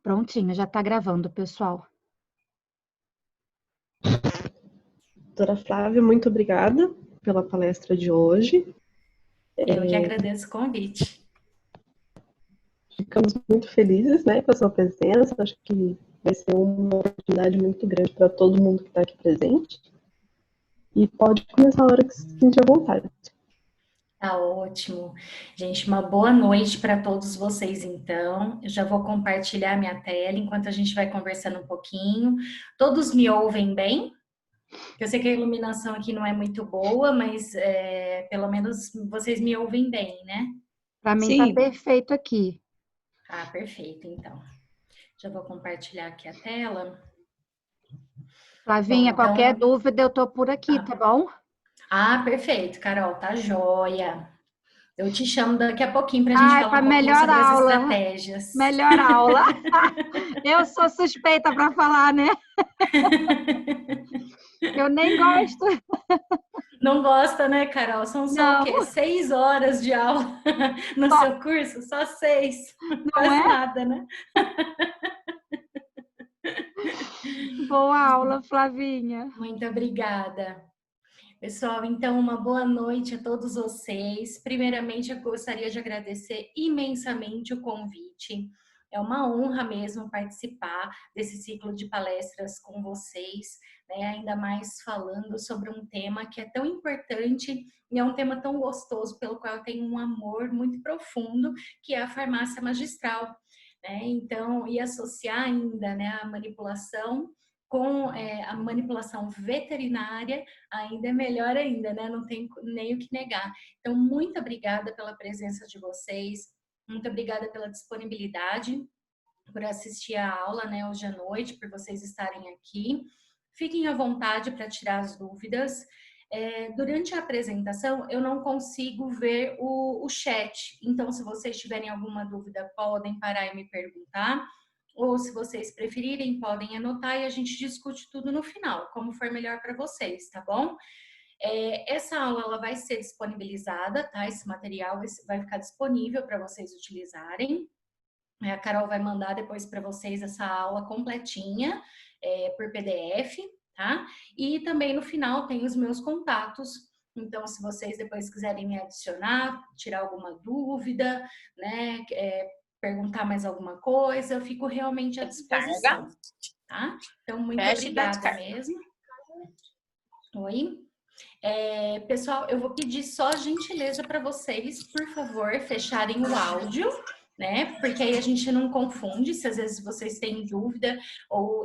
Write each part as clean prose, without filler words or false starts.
Prontinho, já está gravando, pessoal. Doutora Flávia, muito obrigada pela palestra de hoje. Eu que agradeço o convite. Ficamos muito felizes, com a sua presença. Acho que vai ser uma oportunidade muito grande para todo mundo que está aqui presente. E pode começar a hora que se sentir à vontade. Tá ótimo. Gente, uma boa noite para todos vocês, então. Eu já vou compartilhar minha tela enquanto a gente vai conversando um pouquinho. Todos me ouvem bem? Eu sei que a iluminação aqui não é muito boa, mas pelo menos vocês me ouvem bem, né? Para mim tá perfeito aqui. Ah, perfeito, então. Já vou compartilhar aqui a tela. Flavinha, Bom, então... qualquer dúvida eu tô por aqui, tá bom? Ah, perfeito, Carol, tá joia. Eu te chamo daqui a pouquinho para a gente falar um pouquinho sobre as estratégias. Melhor aula. Eu sou suspeita para falar, né? Eu nem gosto. Não gosta, né, Carol? São só o quê? 6 horas de aula no seu curso? Só 6. Quase nada, né? Boa aula, Flavinha. Muito obrigada. Pessoal, então, uma boa noite a todos vocês. Primeiramente, eu gostaria de agradecer imensamente o convite. É uma honra mesmo participar desse ciclo de palestras com vocês, né? Ainda mais falando sobre um tema que é tão importante e é um tema tão gostoso, pelo qual eu tenho um amor muito profundo, que é a farmácia magistral, né? Então, e associar ainda, né, a manipulação com a manipulação veterinária, ainda é melhor ainda, né? Não tem nem o que negar. Então, muito obrigada pela presença de vocês, muito obrigada pela disponibilidade, por assistir a aula, né, hoje à noite, por vocês estarem aqui. Fiquem à vontade para tirar as dúvidas. Durante a apresentação, eu não consigo ver o chat, então, se vocês tiverem alguma dúvida, podem parar e me perguntar. Ou, se vocês preferirem, podem anotar e a gente discute tudo no final, como for melhor para vocês, tá bom? Essa aula ela vai ser disponibilizada, tá? Esse material vai ficar disponível para vocês utilizarem. A Carol vai mandar depois para vocês essa aula completinha por PDF, tá? E também no final tem os meus contatos. Então, se vocês depois quiserem me adicionar, tirar alguma dúvida, né? Perguntar mais alguma coisa, eu fico realmente à disposição, tá? Então, muito obrigada mesmo. Oi? Pessoal, eu vou pedir só gentileza para vocês, por favor, fecharem o áudio, né? Porque aí a gente não confunde se às vezes vocês têm dúvida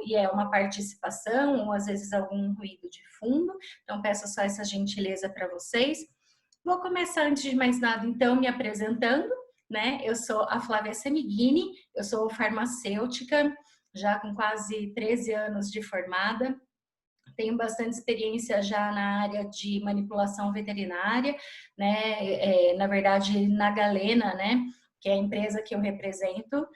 e é uma participação ou às vezes algum ruído de fundo. Então, peço só essa gentileza para vocês. Vou começar, antes de mais nada, então, me apresentando, né? Eu sou a Flávia Semiguini, eu sou farmacêutica, já com quase 13 anos de formada. Tenho bastante experiência já na área de manipulação veterinária, né? Na verdade, na Galena, né? Que é a empresa que eu represento.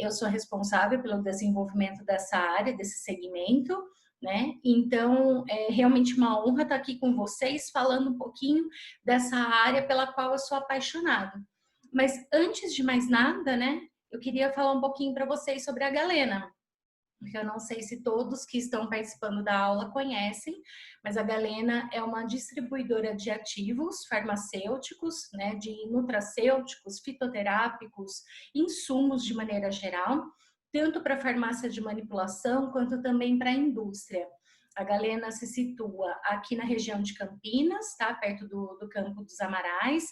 Eu sou responsável pelo desenvolvimento dessa área, desse segmento, né? Então, é realmente uma honra estar aqui com vocês, falando um pouquinho dessa área pela qual eu sou apaixonada. Mas antes de mais nada, né? Eu queria falar um pouquinho para vocês sobre a Galena, porque eu não sei se todos que estão participando da aula conhecem, mas a Galena é uma distribuidora de ativos farmacêuticos, né, de nutracêuticos, fitoterápicos, insumos de maneira geral, tanto para farmácia de manipulação quanto também para a indústria. A Galena se situa aqui na região de Campinas, tá? Perto do Campo dos Amarais.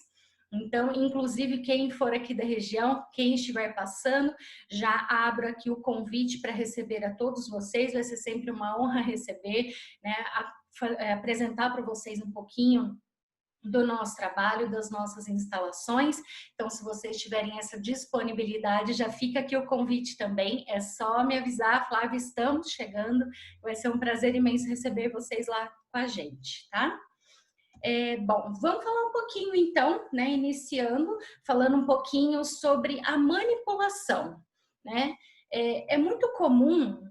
Então, inclusive, quem for aqui da região, quem estiver passando, já abro aqui o convite para receber a todos vocês. Vai ser sempre uma honra receber, né? Apresentar para vocês um pouquinho do nosso trabalho, das nossas instalações. Então, se vocês tiverem essa disponibilidade, já fica aqui o convite também. É só me avisar, Flávia, estamos chegando. Vai ser um prazer imenso receber vocês lá com a gente, tá? Bom, vamos falar um pouquinho então, né, iniciando, falando um pouquinho sobre a manipulação, né? É muito comum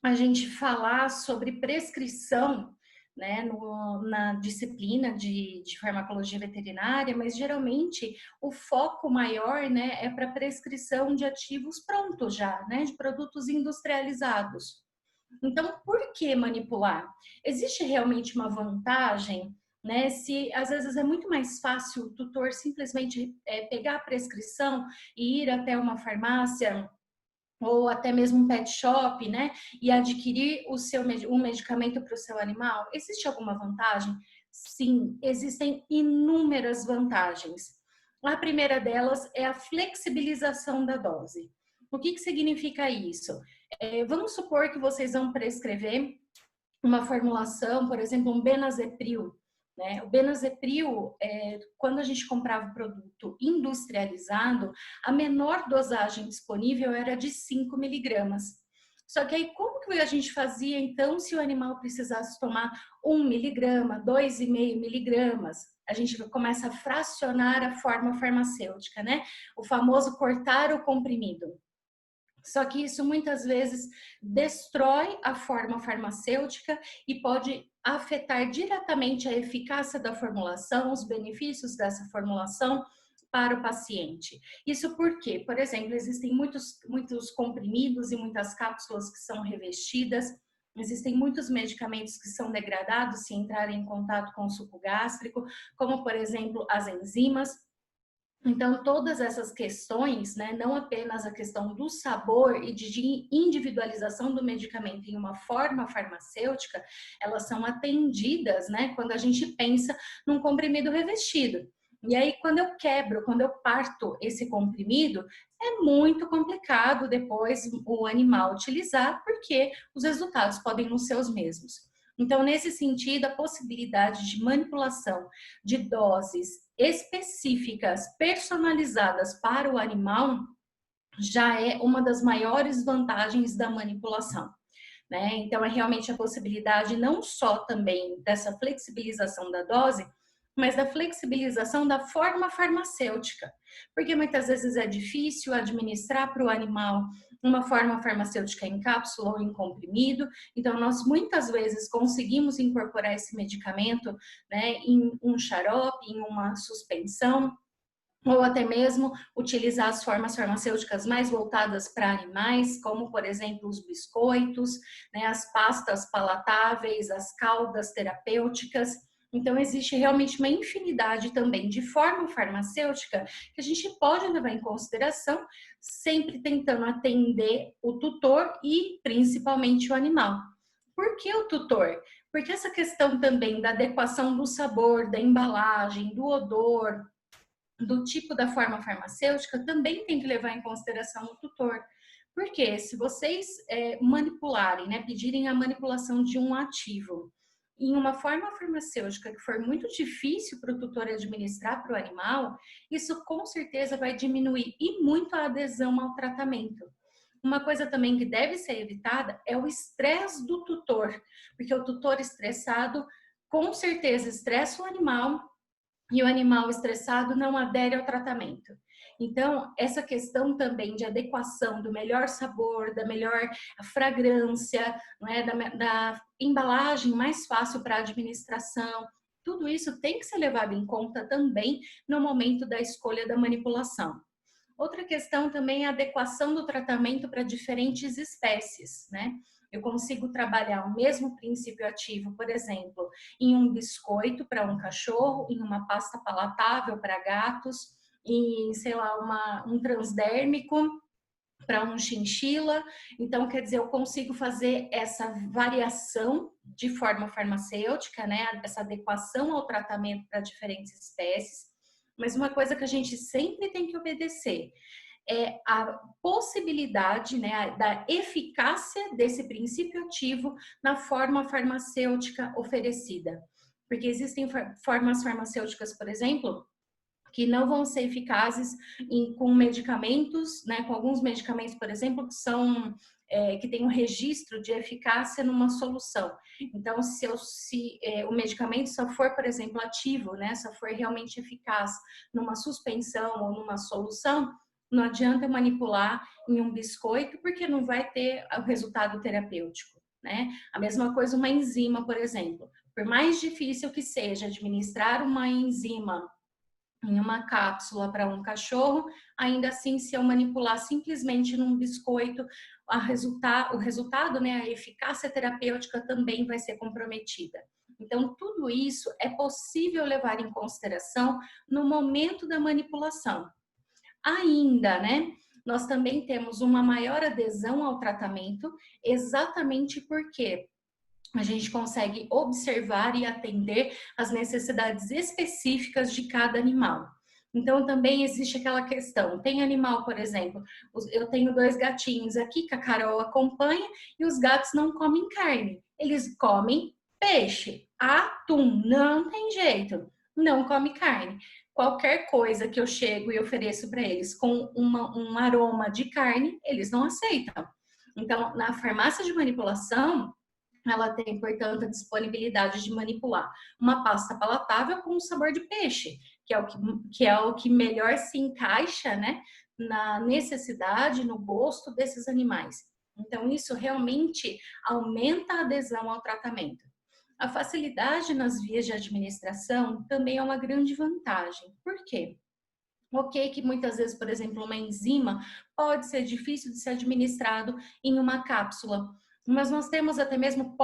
a gente falar sobre prescrição, né, na disciplina de farmacologia veterinária, mas geralmente o foco maior, né, é para prescrição de ativos prontos já, né, de produtos industrializados. Então, por que manipular? Existe realmente uma vantagem, né? Se às vezes é muito mais fácil o tutor simplesmente pegar a prescrição e ir até uma farmácia ou até mesmo um pet shop, né? E adquirir um medicamento para o seu animal. Existe alguma vantagem? Sim, existem inúmeras vantagens. A primeira delas é a flexibilização da dose. O que significa isso? Vamos supor que vocês vão prescrever uma formulação, por exemplo, um Benazepril, né? O Benazepril, quando a gente comprava o produto industrializado, a menor dosagem disponível era de 5 miligramas. Só que aí, como que a gente fazia, então, se o animal precisasse tomar 1 miligrama, 2,5 miligramas? A gente começa a fracionar a forma farmacêutica, né? O famoso cortar o comprimido. Só que isso muitas vezes destrói a forma farmacêutica e pode afetar diretamente a eficácia da formulação, os benefícios dessa formulação para o paciente. Isso porque, por exemplo, existem muitos comprimidos e muitas cápsulas que são revestidas, existem muitos medicamentos que são degradados se entrarem em contato com o suco gástrico, como, por exemplo, as enzimas. Então, todas essas questões, né, não apenas a questão do sabor e de individualização do medicamento em uma forma farmacêutica, elas são atendidas, né, quando a gente pensa num comprimido revestido. E aí, quando eu parto esse comprimido, é muito complicado depois o animal utilizar, porque os resultados podem não ser os mesmos. Então, nesse sentido, a possibilidade de manipulação de doses específicas, personalizadas para o animal, já é uma das maiores vantagens da manipulação, né? Então, é realmente a possibilidade não só também dessa flexibilização da dose, mas da flexibilização da forma farmacêutica, porque muitas vezes é difícil administrar para o animal uma forma farmacêutica em cápsula ou em comprimido, então nós muitas vezes conseguimos incorporar esse medicamento, né, em um xarope, em uma suspensão, ou até mesmo utilizar as formas farmacêuticas mais voltadas para animais, como, por exemplo, os biscoitos, né, as pastas palatáveis, as caldas terapêuticas. Então, existe realmente uma infinidade também de forma farmacêutica que a gente pode levar em consideração, sempre tentando atender o tutor e principalmente o animal. Por que o tutor? Porque essa questão também da adequação do sabor, da embalagem, do odor, do tipo da forma farmacêutica, também tem que levar em consideração o tutor. Porque se vocês manipularem, né, pedirem a manipulação de um ativo em uma forma farmacêutica que for muito difícil para o tutor administrar para o animal, isso com certeza vai diminuir e muito a adesão ao tratamento. Uma coisa também que deve ser evitada é o estresse do tutor, porque o tutor estressado com certeza estressa o animal e o animal estressado não adere ao tratamento. Então, essa questão também de adequação do melhor sabor, da melhor fragrância, né, da embalagem mais fácil para administração, tudo isso tem que ser levado em conta também no momento da escolha da manipulação. Outra questão também é a adequação do tratamento para diferentes espécies, né? Eu consigo trabalhar o mesmo princípio ativo, por exemplo, em um biscoito para um cachorro, em uma pasta palatável para gatos, em, sei lá, um transdérmico para um chinchila. Então, quer dizer, eu consigo fazer essa variação de forma farmacêutica, né? Essa adequação ao tratamento para diferentes espécies. Mas uma coisa que a gente sempre tem que obedecer é a possibilidade, né, da eficácia desse princípio ativo na forma farmacêutica oferecida. Porque existem formas farmacêuticas, por exemplo, que não vão ser eficazes com medicamentos, né, com alguns medicamentos, por exemplo, que são que tem um registro de eficácia numa solução. Então, se o medicamento só for, por exemplo, ativo, né, só for realmente eficaz numa suspensão ou numa solução, não adianta manipular em um biscoito, porque não vai ter o resultado terapêutico, né? A mesma coisa uma enzima, por exemplo. por mais difícil que seja administrar uma enzima em uma cápsula para um cachorro, ainda assim, se eu manipular simplesmente num biscoito, o resultado, né, a eficácia terapêutica também vai ser comprometida. Então, tudo isso é possível levar em consideração no momento da manipulação. Ainda, né, nós também temos uma maior adesão ao tratamento, exatamente porque a gente consegue observar e atender as necessidades específicas de cada animal. Então, também existe aquela questão. Tem animal, por exemplo, eu tenho 2 gatinhos aqui que a Carol acompanha e os gatos não comem carne. Eles comem peixe, atum, não tem jeito, não come carne. Qualquer coisa que eu chego e ofereço para eles com um aroma de carne, eles não aceitam. Então, na farmácia de manipulação, ela tem, portanto, a disponibilidade de manipular uma pasta palatável com sabor de peixe, que é o que melhor se encaixa, né, na necessidade, no gosto desses animais. Então, isso realmente aumenta a adesão ao tratamento. A facilidade nas vias de administração também é uma grande vantagem. Por quê? Ok, que muitas vezes, por exemplo, uma enzima pode ser difícil de ser administrado em uma cápsula, mas nós temos até mesmo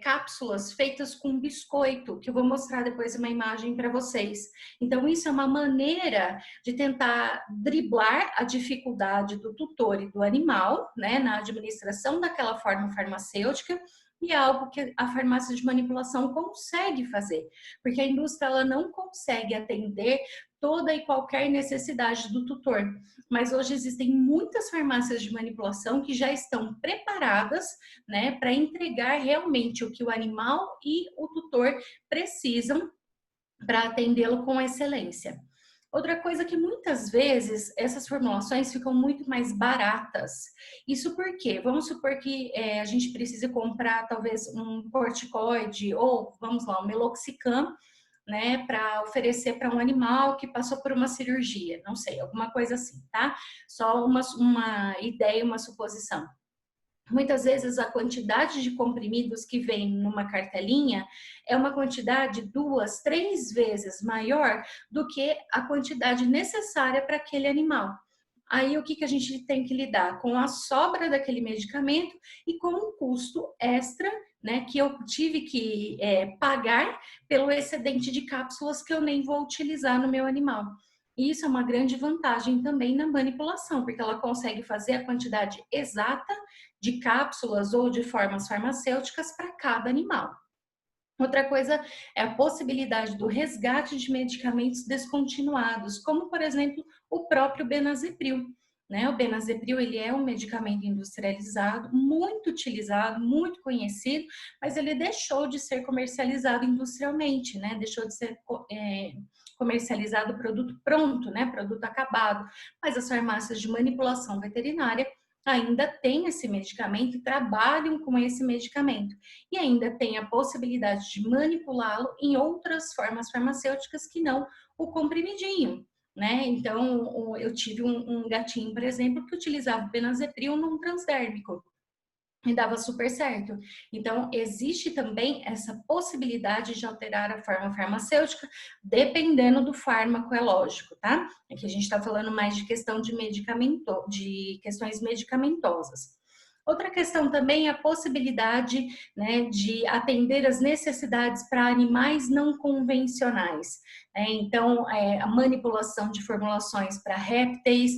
cápsulas feitas com biscoito, que eu vou mostrar depois uma imagem para vocês. Então, isso é uma maneira de tentar driblar a dificuldade do tutor e do animal, né, na administração daquela forma farmacêutica, e é algo que a farmácia de manipulação consegue fazer, porque a indústria ela não consegue atender toda e qualquer necessidade do tutor. Mas hoje existem muitas farmácias de manipulação que já estão preparadas, né, para entregar realmente o que o animal e o tutor precisam para atendê-lo com excelência. Outra coisa que muitas vezes essas formulações ficam muito mais baratas. Isso porque, vamos supor que a gente precise comprar talvez um corticoide ou, vamos lá, um meloxicam, né, para oferecer para um animal que passou por uma cirurgia, não sei, alguma coisa assim, tá? Só uma ideia, uma suposição. Muitas vezes a quantidade de comprimidos que vem numa cartelinha é uma quantidade 2, 3 vezes maior do que a quantidade necessária para aquele animal. Aí o que a gente tem que lidar? Com a sobra daquele medicamento e com um custo extra, né, que eu tive que pagar pelo excedente de cápsulas que eu nem vou utilizar no meu animal. E isso é uma grande vantagem também na manipulação, porque ela consegue fazer a quantidade exata de cápsulas ou de formas farmacêuticas para cada animal. Outra coisa é a possibilidade do resgate de medicamentos descontinuados, como, por exemplo, o próprio benazepril. Né? O benazepril ele é um medicamento industrializado, muito utilizado, muito conhecido, mas ele deixou de ser comercializado industrialmente, né? Deixou de ser comercializado produto pronto, né? Produto acabado. Mas as farmácias de manipulação veterinária ainda têm esse medicamento e trabalham com esse medicamento. E ainda tem a possibilidade de manipulá-lo em outras formas farmacêuticas que não o comprimidinho. Né? Então, eu tive um gatinho, por exemplo, que utilizava o benazepril num transdérmico e dava super certo. Então, existe também essa possibilidade de alterar a forma farmacêutica, dependendo do fármaco, é lógico, tá? Aqui a gente está falando mais de questão de questões medicamentosas. Outra questão também é a possibilidade, né, de atender as necessidades para animais não convencionais. Então, a manipulação de formulações para répteis,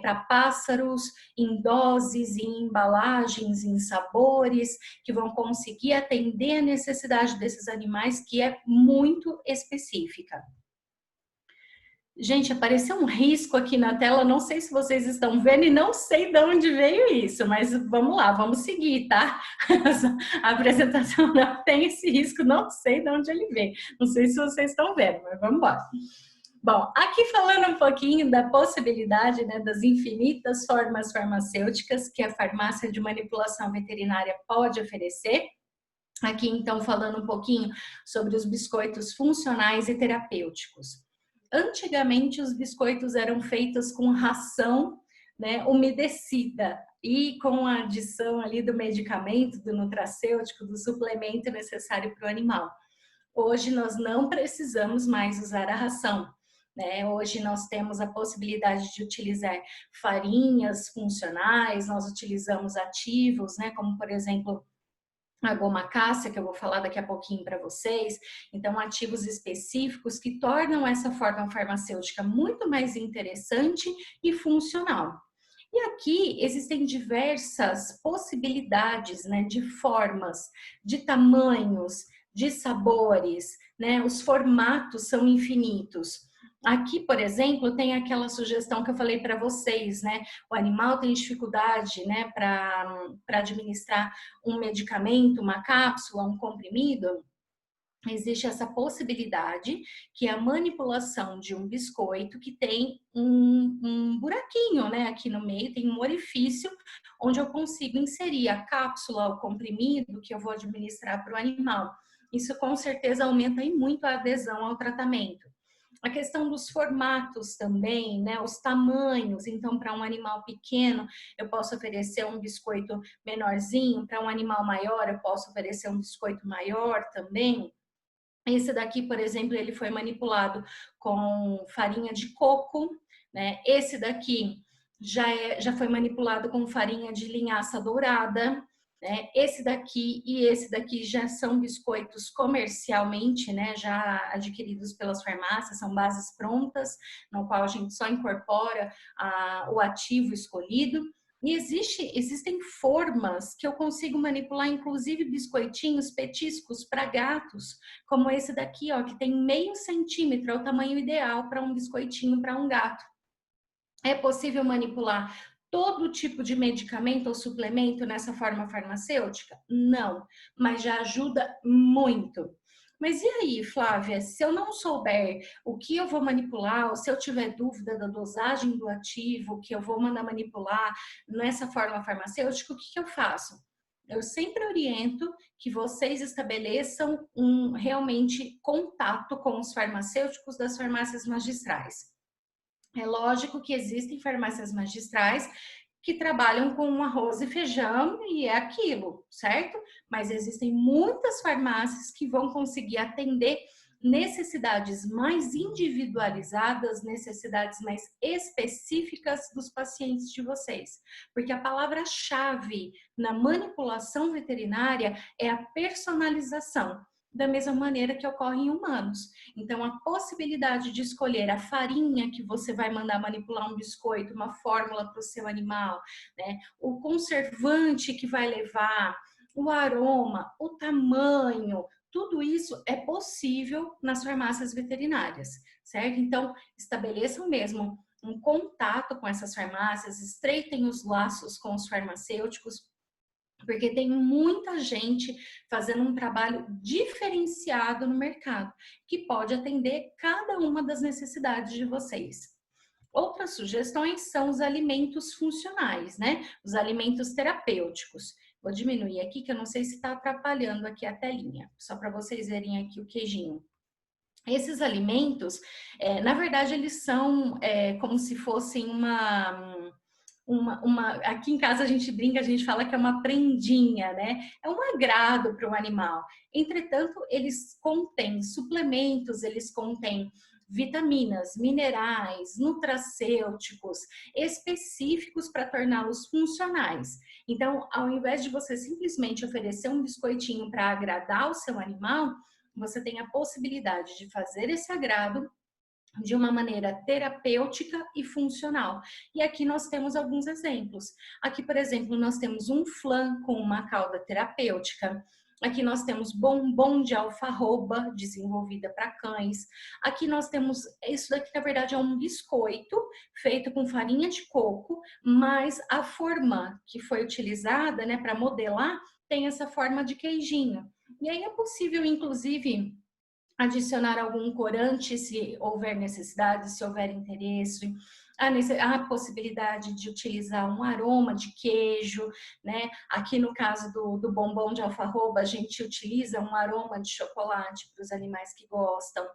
para pássaros, em doses, em embalagens, em sabores, que vão conseguir atender a necessidade desses animais, que é muito específica. Gente, apareceu um risco aqui na tela, não sei se vocês estão vendo e não sei de onde veio isso, mas vamos lá, vamos seguir, tá? A apresentação não tem esse risco, não sei de onde ele veio. Não sei se vocês estão vendo, mas vamos embora. Bom, aqui falando um pouquinho da possibilidade, né, das infinitas formas farmacêuticas que a farmácia de manipulação veterinária pode oferecer. Aqui, então, falando um pouquinho sobre os biscoitos funcionais e terapêuticos. Antigamente, os biscoitos eram feitos com ração, né, umedecida. e com a adição ali do medicamento, do nutracêutico, do suplemento necessário para o animal. Hoje nós não precisamos mais usar a ração, né? Hoje nós temos a possibilidade de utilizar farinhas funcionais, nós utilizamos ativos, né? Como por exemplo a goma cássia, que eu vou falar daqui a pouquinho para vocês. Então, ativos específicos que tornam essa forma farmacêutica muito mais interessante e funcional. E aqui existem diversas possibilidades, né, de formas, de tamanhos, de sabores, né? Os formatos são infinitos. Aqui, por exemplo, tem aquela sugestão que eu falei para vocês, né? O animal tem dificuldade, né, para administrar um medicamento, uma cápsula, um comprimido. Existe essa possibilidade que é a manipulação de um biscoito que tem um buraquinho, né? Aqui no meio tem um orifício onde eu consigo inserir a cápsula, o comprimido que eu vou administrar para o animal. Isso com certeza aumenta aí muito a adesão ao tratamento. A questão dos formatos também, né? Os tamanhos. Então, para um animal pequeno, eu posso oferecer um biscoito menorzinho. Para um animal maior, eu posso oferecer um biscoito maior também. Esse daqui, por exemplo, ele foi manipulado com farinha de coco, né? Esse daqui já foi manipulado com farinha de linhaça dourada, né? Esse daqui e esse daqui já são biscoitos comercialmente, né? Já adquiridos pelas farmácias, são bases prontas, no qual a gente só incorpora o ativo escolhido. E existem formas que eu consigo manipular, inclusive biscoitinhos, petiscos para gatos, como esse daqui, ó, que tem 0,5 centímetro, é o tamanho ideal para um biscoitinho para um gato. É possível manipular todo tipo de medicamento ou suplemento nessa forma farmacêutica? Não, mas já ajuda muito. Mas e aí, Flávia, se eu não souber o que eu vou manipular, ou se eu tiver dúvida da dosagem do ativo que eu vou mandar manipular nessa forma farmacêutica, o que eu faço? Eu sempre oriento que vocês estabeleçam realmente contato com os farmacêuticos das farmácias magistrais. É lógico que existem farmácias magistrais que trabalham com arroz e feijão e é aquilo, certo? Mas existem muitas farmácias que vão conseguir atender necessidades mais individualizadas, necessidades mais específicas dos pacientes de vocês. Porque a palavra-chave na manipulação veterinária é a personalização, da mesma maneira que ocorre em humanos. Então, a possibilidade de escolher a farinha que você vai mandar manipular um biscoito, uma fórmula para o seu animal, né? O conservante que vai levar, o aroma, o tamanho, tudo isso é possível nas farmácias veterinárias, certo? Então, estabeleçam mesmo um contato com essas farmácias, estreitem os laços com os farmacêuticos, porque tem muita gente fazendo um trabalho diferenciado no mercado, que pode atender cada uma das necessidades de vocês. Outras sugestões são os alimentos funcionais, né? Os alimentos terapêuticos. Vou diminuir aqui, que eu não sei se está atrapalhando aqui a telinha, só para vocês verem aqui o queijinho. Esses alimentos, na verdade, eles são como se fossem aqui em casa a gente brinca, a gente fala que é uma prendinha, né? É um agrado para o animal. Entretanto, eles contêm suplementos, eles contêm vitaminas, minerais, nutracêuticos específicos para torná-los funcionais. Então, ao invés de você simplesmente oferecer um biscoitinho para agradar o seu animal, você tem a possibilidade de fazer esse agrado de uma maneira terapêutica e funcional. E aqui nós temos alguns exemplos. Aqui, por exemplo, nós temos um flan com uma cauda terapêutica. Aqui nós temos bombom de alfarroba, desenvolvida para cães. Aqui nós temos, isso daqui na verdade é um biscoito feito com farinha de coco, mas a forma que foi utilizada, né, para modelar, tem essa forma de queijinho. E aí é possível, inclusive, adicionar algum corante se houver necessidade, se houver interesse. a possibilidade de utilizar um aroma de queijo, né? Aqui no caso do bombom de alfarroba, a gente utiliza um aroma de chocolate para os animais que gostam.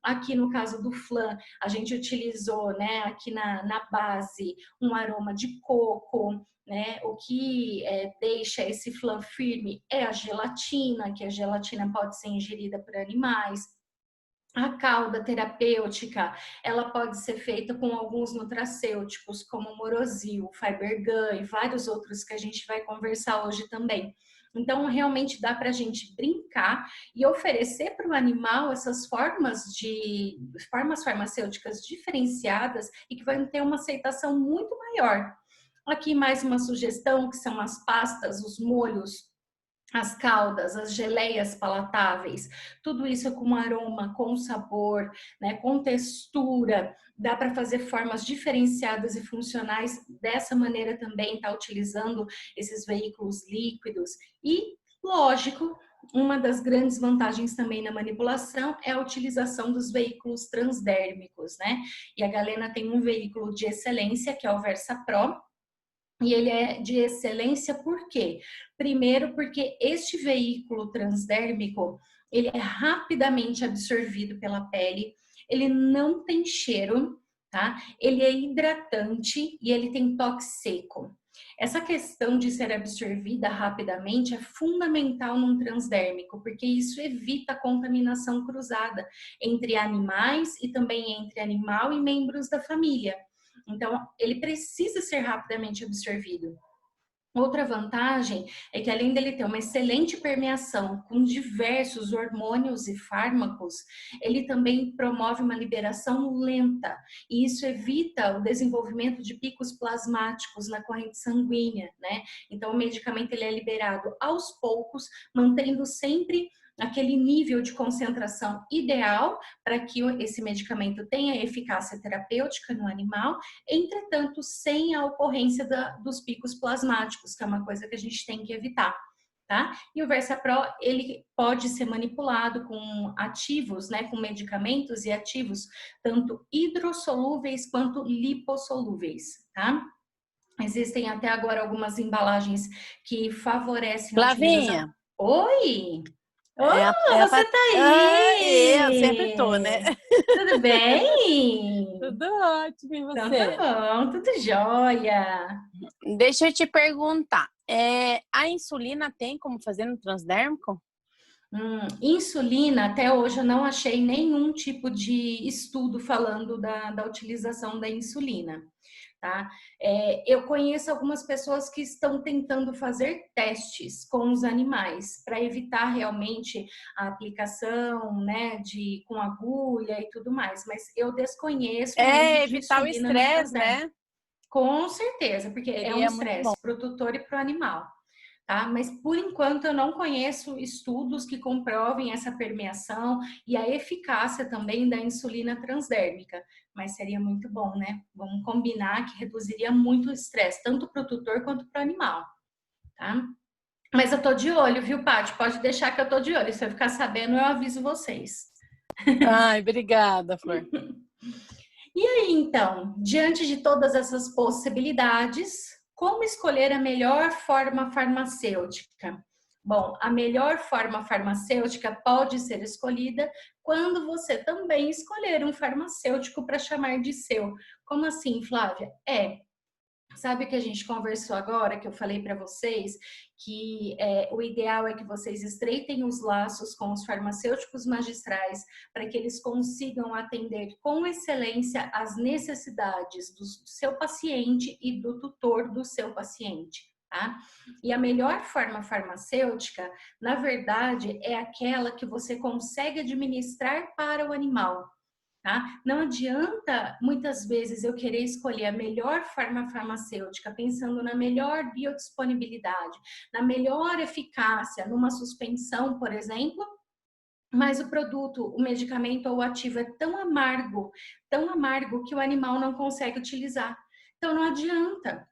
Aqui no caso do flan, a gente utilizou, né, aqui na base, um aroma de coco, né? O que deixa esse flan firme é a gelatina, que a gelatina pode ser ingerida por animais. A calda terapêutica, ela pode ser feita com alguns nutracêuticos, como Morosil, Fibergum e vários outros que a gente vai conversar hoje também. Então, realmente dá para a gente brincar e oferecer para o animal essas formas farmacêuticas diferenciadas e que vão ter uma aceitação muito maior. Aqui mais uma sugestão, que são as pastas, os molhos, as caldas, as geleias palatáveis, tudo isso com aroma, com sabor, né, com textura, dá para fazer formas diferenciadas e funcionais dessa maneira também, tá utilizando esses veículos líquidos e, lógico, uma das grandes vantagens também na manipulação é a utilização dos veículos transdérmicos, né? E a Galena tem um veículo de excelência, que é o Versa Pro, e ele é de excelência por quê? Primeiro, porque este veículo transdérmico, ele é rapidamente absorvido pela pele, ele não tem cheiro, tá? Ele é hidratante e ele tem toque seco. Essa questão de ser absorvida rapidamente é fundamental num transdérmico, porque isso evita a contaminação cruzada entre animais e também entre animal e membros da família. Então, ele precisa ser rapidamente absorvido. Outra vantagem é que, além dele ter uma excelente permeação com diversos hormônios e fármacos, ele também promove uma liberação lenta, e isso evita o desenvolvimento de picos plasmáticos na corrente sanguínea, né? Então, o medicamento ele é liberado aos poucos, mantendo sempre aquele nível de concentração ideal para que esse medicamento tenha eficácia terapêutica no animal, entretanto, sem a ocorrência dos picos plasmáticos, que é uma coisa que a gente tem que evitar. Tá? E o Versa Pro, ele pode ser manipulado com ativos, né, com medicamentos e ativos, tanto hidrossolúveis quanto lipossolúveis, tá? Existem até agora algumas embalagens que favorecem a utilização. Flavinha. Oi! Você tá aí! Eu sempre tô, né? Tudo bem? Tudo ótimo, e Então você? tá bom, tudo jóia. Deixa eu te perguntar, a insulina tem como fazer no transdérmico? Insulina, até hoje eu não achei nenhum tipo de estudo falando da utilização da insulina. Tá? Eu conheço algumas pessoas que estão tentando fazer testes com os animais para evitar realmente a aplicação, né, com agulha e tudo mais, mas eu desconheço o uso de Evitar o insulina no estresse, transdérmico. né? Com certeza, porque é um Seria muito estresse bom. para o tutor e para o animal. Tá? Mas por enquanto eu não conheço estudos que comprovem essa permeação e a eficácia também da insulina transdérmica, mas seria muito bom, né? Vamos combinar que reduziria muito o estresse, tanto para o tutor quanto para o animal, tá? Mas eu tô de olho, viu, Paty? Pode deixar que eu tô de olho. Se eu ficar sabendo, eu aviso vocês. Ai, obrigada, Flor. E aí, então, diante de todas essas possibilidades, como escolher a melhor forma farmacêutica? Bom, a melhor forma farmacêutica pode ser escolhida quando você também escolher um farmacêutico para chamar de seu. Como assim, Flávia? Sabe o que a gente conversou agora, que eu falei para vocês, que o ideal é que vocês estreitem os laços com os farmacêuticos magistrais para que eles consigam atender com excelência as necessidades do seu paciente e do tutor do seu paciente. Tá? E a melhor forma farmacêutica, na verdade, é aquela que você consegue administrar para o animal. Tá? Não adianta, muitas vezes, eu querer escolher a melhor forma farmacêutica, pensando na melhor biodisponibilidade, na melhor eficácia, numa suspensão, por exemplo, mas o produto, o medicamento ou o ativo é tão amargo que o animal não consegue utilizar. Então não adianta,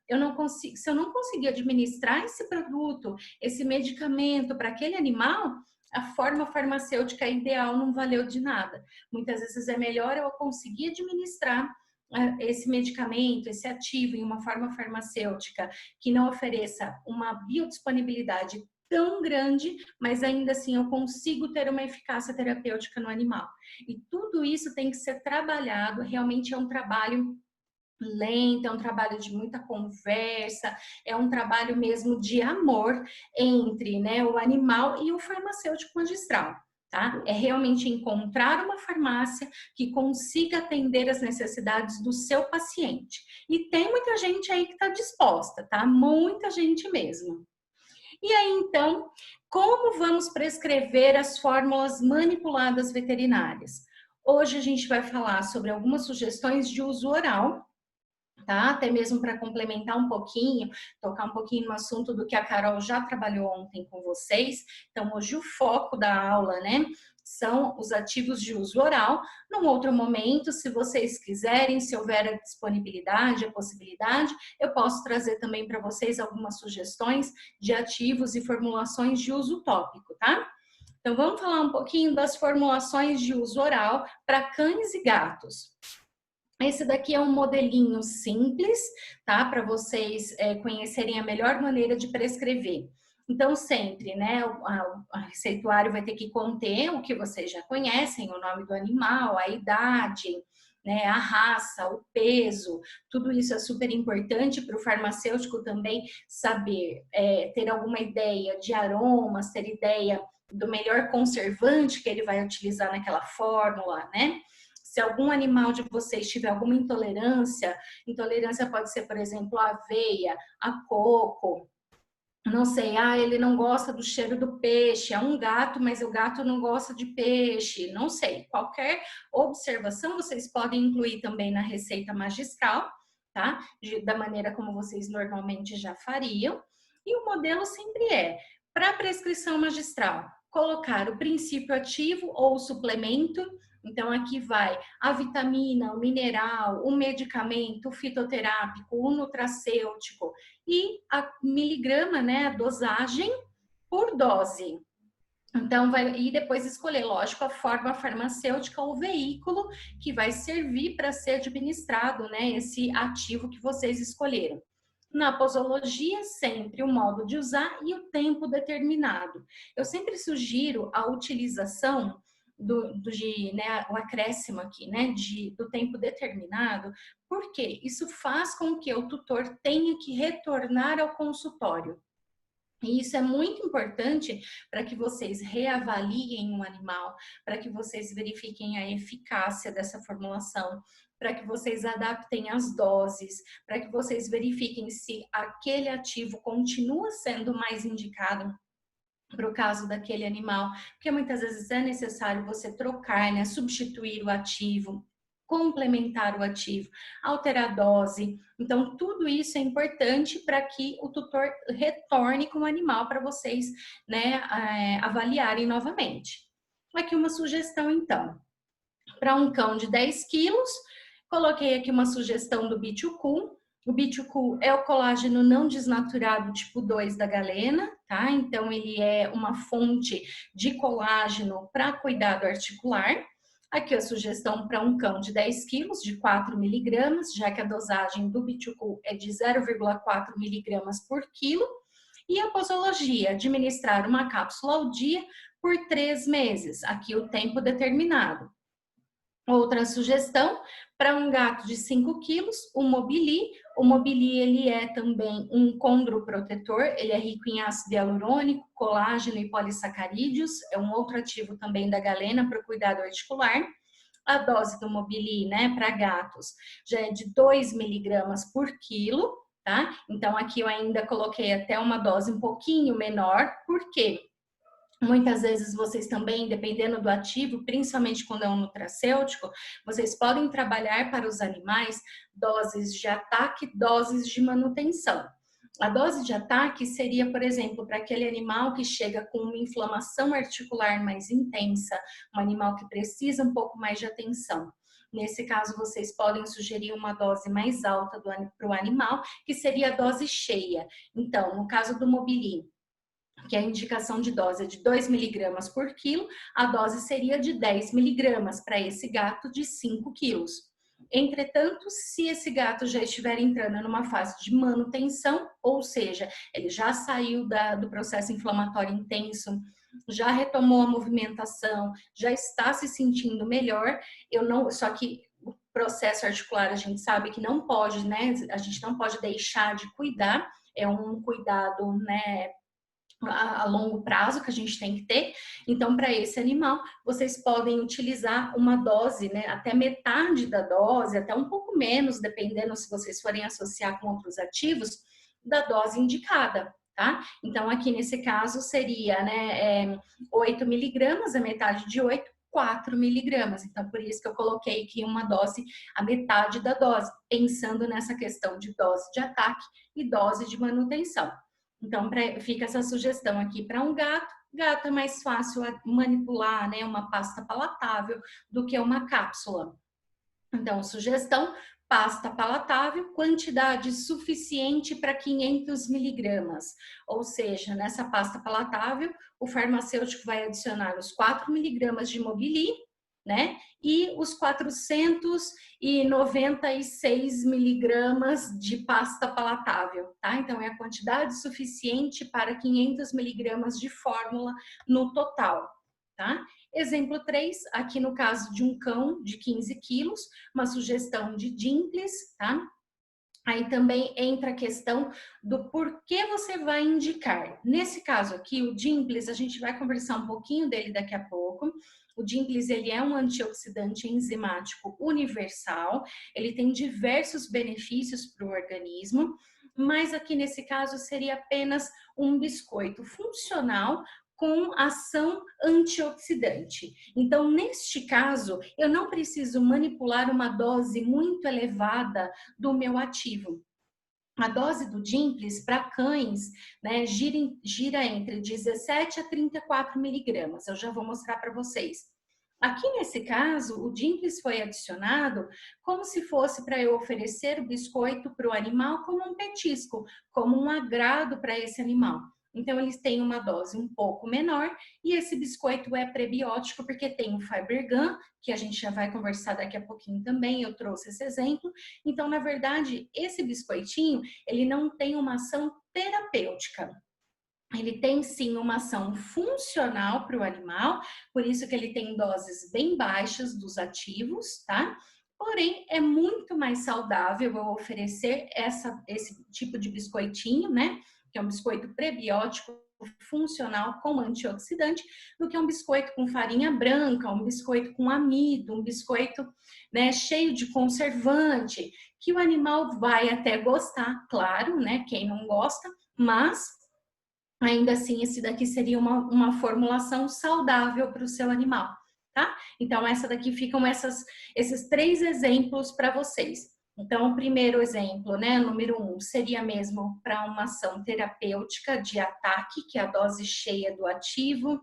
se eu não conseguir administrar esse produto, esse medicamento para aquele animal, a forma farmacêutica ideal não valeu de nada. Muitas vezes é melhor eu conseguir administrar esse medicamento, esse ativo em uma forma farmacêutica que não ofereça uma biodisponibilidade tão grande, mas ainda assim eu consigo ter uma eficácia terapêutica no animal. E tudo isso tem que ser trabalhado, realmente é um trabalho lento, é um trabalho de muita conversa, é um trabalho mesmo de amor entre, né, o animal e o farmacêutico magistral. Tá? É realmente encontrar uma farmácia que consiga atender as necessidades do seu paciente. E tem muita gente aí que está disposta, tá? Muita gente mesmo. E aí, então, como vamos prescrever as fórmulas manipuladas veterinárias? Hoje a gente vai falar sobre algumas sugestões de uso oral, tá? Até mesmo para complementar um pouquinho, tocar um pouquinho no assunto do que a Carol já trabalhou ontem com vocês. Então, hoje o foco da aula, né, são os ativos de uso oral. Num outro momento, se vocês quiserem, se houver a disponibilidade, a possibilidade, eu posso trazer também para vocês algumas sugestões de ativos e formulações de uso tópico, tá? Então, vamos falar um pouquinho das formulações de uso oral para cães e gatos. Esse daqui é um modelinho simples, tá? Para vocês conhecerem a melhor maneira de prescrever. Então, sempre, né? O receituário vai ter que conter o que vocês já conhecem, o nome do animal, a idade, né? A raça, o peso. Tudo isso é super importante para o farmacêutico também saber, ter alguma ideia de aromas, ter ideia do melhor conservante que ele vai utilizar naquela fórmula, né? Se algum animal de vocês tiver alguma intolerância pode ser, por exemplo, a aveia, a coco, não sei, ele não gosta do cheiro do peixe, é um gato, mas o gato não gosta de peixe, não sei. Qualquer observação vocês podem incluir também na receita magistral, tá? Da maneira como vocês normalmente já fariam. E o modelo sempre para prescrição magistral, colocar o princípio ativo ou o suplemento. Então, aqui vai a vitamina, o mineral, o medicamento, o fitoterápico, o nutracêutico e a miligrama, né, a dosagem por dose. Então, e depois escolher, lógico, a forma farmacêutica ou veículo que vai servir para ser administrado, né, esse ativo que vocês escolheram. Na posologia, sempre o modo de usar e o tempo determinado. Eu sempre sugiro a utilização né, o acréscimo aqui, né, do tempo determinado, porque isso faz com que o tutor tenha que retornar ao consultório. E isso é muito importante para que vocês reavaliem um animal, para que vocês verifiquem a eficácia dessa formulação, para que vocês adaptem as doses, para que vocês verifiquem se aquele ativo continua sendo mais indicado para o caso daquele animal, porque muitas vezes é necessário você trocar, né, substituir o ativo, complementar o ativo, alterar a dose. Então, tudo isso é importante para que o tutor retorne com o animal para vocês, né, avaliarem novamente. Aqui uma sugestão, então. Para um cão de 10 quilos, coloquei aqui uma sugestão do Bichuku. O Bichuku é o colágeno não desnaturado tipo 2 da galena, tá? Então, ele é uma fonte de colágeno para cuidado articular. Aqui a sugestão para um cão de 10 quilos, de 4 miligramas, já que a dosagem do Bichuku é de 0,4 miligramas por quilo. E a posologia, administrar uma cápsula ao dia por 3 meses. Aqui o tempo determinado. Outra sugestão, para um gato de 5 quilos, o Mobili. O Mobili, ele é também um condroprotetor, ele é rico em ácido hialurônico, colágeno e polissacarídeos, é um outro ativo também da galena para o cuidado articular. A dose do Mobili, né, para gatos, já é de 2 miligramas por quilo, tá? Então, aqui eu ainda coloquei até uma dose um pouquinho menor, por quê? Muitas vezes vocês também, dependendo do ativo, principalmente quando é um nutracêutico, vocês podem trabalhar para os animais doses de ataque, doses de manutenção. A dose de ataque seria, por exemplo, para aquele animal que chega com uma inflamação articular mais intensa, um animal que precisa um pouco mais de atenção. Nesse caso, vocês podem sugerir uma dose mais alta para o animal, que seria a dose cheia. Então, no caso do Mobili, que a indicação de dose é de 2 miligramas por quilo, a dose seria de 10 miligramas para esse gato de 5 quilos. Entretanto, se esse gato já estiver entrando numa fase de manutenção, ou seja, ele já saiu do processo inflamatório intenso, já retomou a movimentação, já está se sentindo melhor, só que o processo articular a gente sabe que não pode, né? A gente não pode deixar de cuidar, é um cuidado, né, a longo prazo que a gente tem que ter. Então, para esse animal, vocês podem utilizar uma dose, né, até metade da dose, até um pouco menos, dependendo se vocês forem associar com outros ativos, da dose indicada, tá? Então, aqui nesse caso seria, né, 8 miligramas, a metade de 8, 4 miligramas. Então, por isso que eu coloquei aqui uma dose, a metade da dose, pensando nessa questão de dose de ataque e dose de manutenção. Então, fica essa sugestão aqui para um gato. Gato é mais fácil manipular, né, uma pasta palatável do que uma cápsula. Então, sugestão, pasta palatável, quantidade suficiente para 500 miligramas. Ou seja, nessa pasta palatável, o farmacêutico vai adicionar os 4 miligramas de Mobili, né? E os 496 miligramas de pasta palatável, tá? Então, é a quantidade suficiente para 500 miligramas de fórmula no total, tá? Exemplo 3, aqui no caso de um cão de 15 quilos, uma sugestão de Dimples, tá? Aí também entra a questão do porquê você vai indicar. Nesse caso aqui, o Dimples, a gente vai conversar um pouquinho dele daqui a pouco. O Dimples, ele é um antioxidante enzimático universal, ele tem diversos benefícios para o organismo, mas aqui nesse caso seria apenas um biscoito funcional com ação antioxidante. Então, neste caso, eu não preciso manipular uma dose muito elevada do meu ativo. A dose do Dimples para cães, né, gira entre 17 a 34 miligramas. Eu já vou mostrar para vocês. Aqui nesse caso, o Dimples foi adicionado como se fosse para eu oferecer o biscoito para o animal como um petisco, como um agrado para esse animal. Então, eles têm uma dose um pouco menor e esse biscoito é prebiótico porque tem o Fibergum, que a gente já vai conversar daqui a pouquinho também, eu trouxe esse exemplo. Então, na verdade, esse biscoitinho, ele não tem uma ação terapêutica. Ele tem sim uma ação funcional para o animal, por isso que ele tem doses bem baixas dos ativos, tá? Porém, é muito mais saudável eu oferecer esse tipo de biscoitinho, né? Que é um biscoito prebiótico funcional com antioxidante, do que um biscoito com farinha branca, um biscoito com amido, um biscoito, né, cheio de conservante, que o animal vai até gostar, claro, né? Quem não gosta, mas ainda assim esse daqui seria uma formulação saudável para o seu animal, tá? Então, essa daqui ficam esses 3 exemplos para vocês. Então, o primeiro exemplo, né, número 1, seria mesmo para uma ação terapêutica de ataque, que é a dose cheia do ativo.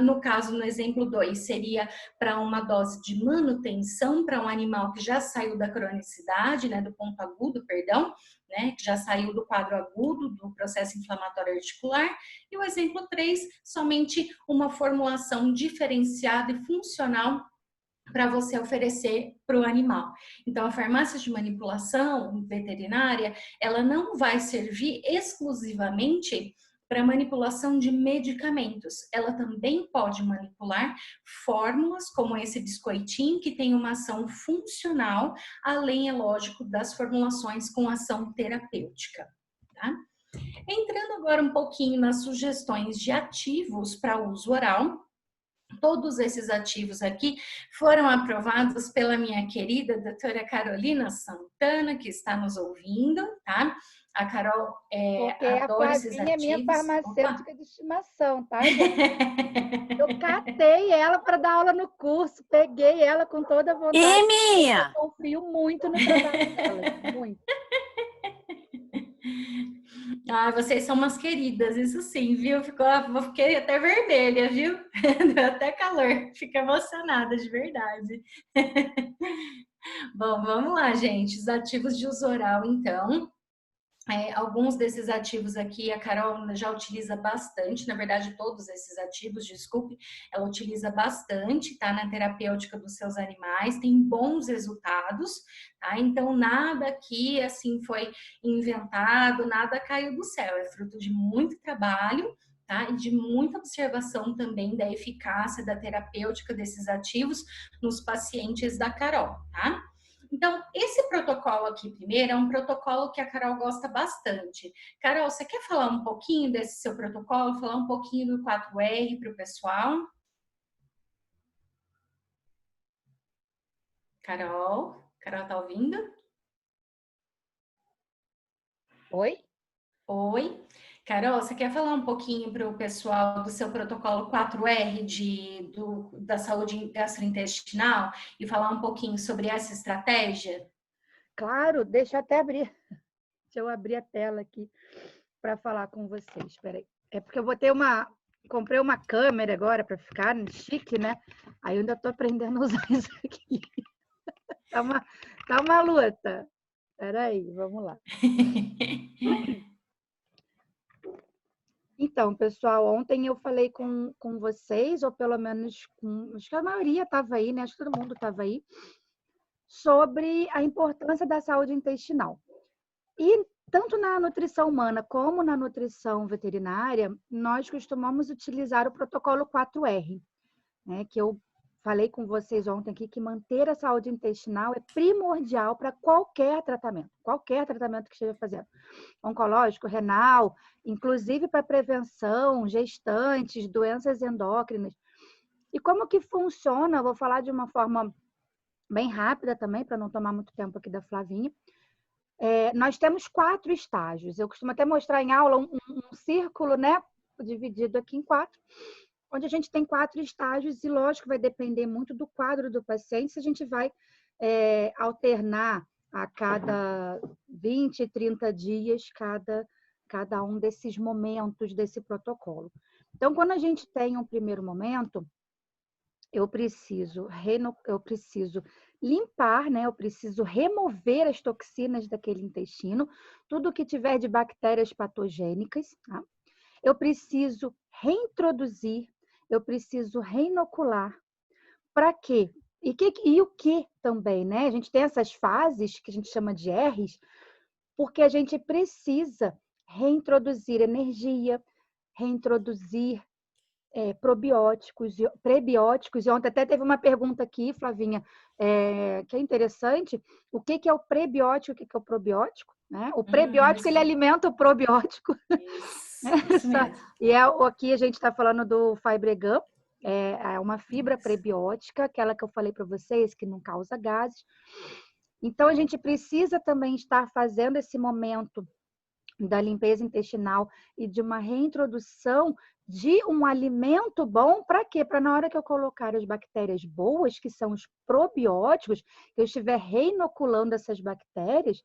No caso, no exemplo 2, seria para uma dose de manutenção para um animal que já saiu da cronicidade, né, do ponto agudo, perdão, né, que já saiu do quadro agudo do processo inflamatório articular. E o exemplo 3, somente uma formulação diferenciada e funcional para você oferecer para o animal. Então, a farmácia de manipulação veterinária, ela não vai servir exclusivamente para manipulação de medicamentos. Ela também pode manipular fórmulas, como esse biscoitinho, que tem uma ação funcional, além, é lógico, das formulações com ação terapêutica, tá? Entrando agora um pouquinho nas sugestões de ativos para uso oral, todos esses ativos aqui foram aprovados pela minha querida doutora Carolina Santana, que está nos ouvindo, tá? A Carol adora esses ativos. É minha farmacêutica de estimação, tá, gente? Eu catei ela para dar aula no curso, peguei ela com toda a vontade. E minha! Eu confio muito no trabalho dela, muito. Ah, vocês são umas queridas, isso sim, viu? Fiquei até vermelha, viu? Deu até calor, fico emocionada de verdade. Bom, vamos lá, gente. Os ativos de uso oral, então. Alguns desses ativos aqui a Carol já utiliza bastante, na verdade todos esses ativos, desculpe, ela utiliza bastante, tá? Na terapêutica dos seus animais, tem bons resultados, tá? Então nada aqui assim foi inventado, nada caiu do céu, é fruto de muito trabalho, tá? E de muita observação também da eficácia da terapêutica desses ativos nos pacientes da Carol, tá? Então, esse protocolo aqui primeiro é um protocolo que a Carol gosta bastante. Carol, você quer falar um pouquinho desse seu protocolo, falar um pouquinho do 4R para o pessoal? Carol, tá ouvindo? Oi? Oi. Carol, você quer falar um pouquinho para o pessoal do seu protocolo 4R da saúde gastrointestinal e falar um pouquinho sobre essa estratégia? Claro, deixa eu até abrir. Deixa eu abrir a tela aqui para falar com vocês. Espera aí. É porque eu comprei uma câmera agora para ficar chique, né? Aí eu ainda estou aprendendo a usar isso aqui. Tá uma luta. Espera aí, vamos lá. Então, pessoal, ontem eu falei com vocês, ou pelo menos acho que a maioria estava aí, né? Acho que todo mundo estava aí, sobre a importância da saúde intestinal. E tanto na nutrição humana como na nutrição veterinária, nós costumamos utilizar o protocolo 4R, né? Que eu falei com vocês ontem aqui, que manter a saúde intestinal é primordial para qualquer tratamento que esteja fazendo. Oncológico, renal, inclusive para prevenção, gestantes, doenças endócrinas. E como que funciona? Eu vou falar de uma forma bem rápida também, para não tomar muito tempo aqui da Flavinha. Nós temos 4 estágios. Eu costumo até mostrar em aula um círculo, né? Dividido aqui em 4, onde a gente tem 4 estágios e, lógico, vai depender muito do quadro do paciente, se a gente vai alternar a cada 20, 30 dias cada um desses momentos desse protocolo. Então, quando a gente tem um primeiro momento, eu preciso limpar, né? Eu preciso remover as toxinas daquele intestino, tudo que tiver de bactérias patogênicas, tá? Eu preciso reintroduzir, eu preciso reinocular. Para quê? E o que também, né? A gente tem essas fases que a gente chama de R's, porque a gente precisa reintroduzir energia, reintroduzir probióticos, prebióticos. E ontem até teve uma pergunta aqui, Flavinha, que é interessante. O que é o prebiótico, o que é o probiótico? Né? O prebiótico, ele alimenta o probiótico. Isso mesmo. E aqui a gente está falando do Fibregam, é uma fibra prebiótica, aquela que eu falei para vocês, que não causa gases. Então, a gente precisa também estar fazendo esse momento da limpeza intestinal e de uma reintrodução de um alimento bom, para quê? Para na hora que eu colocar as bactérias boas, que são os probióticos, que eu estiver reinoculando essas bactérias,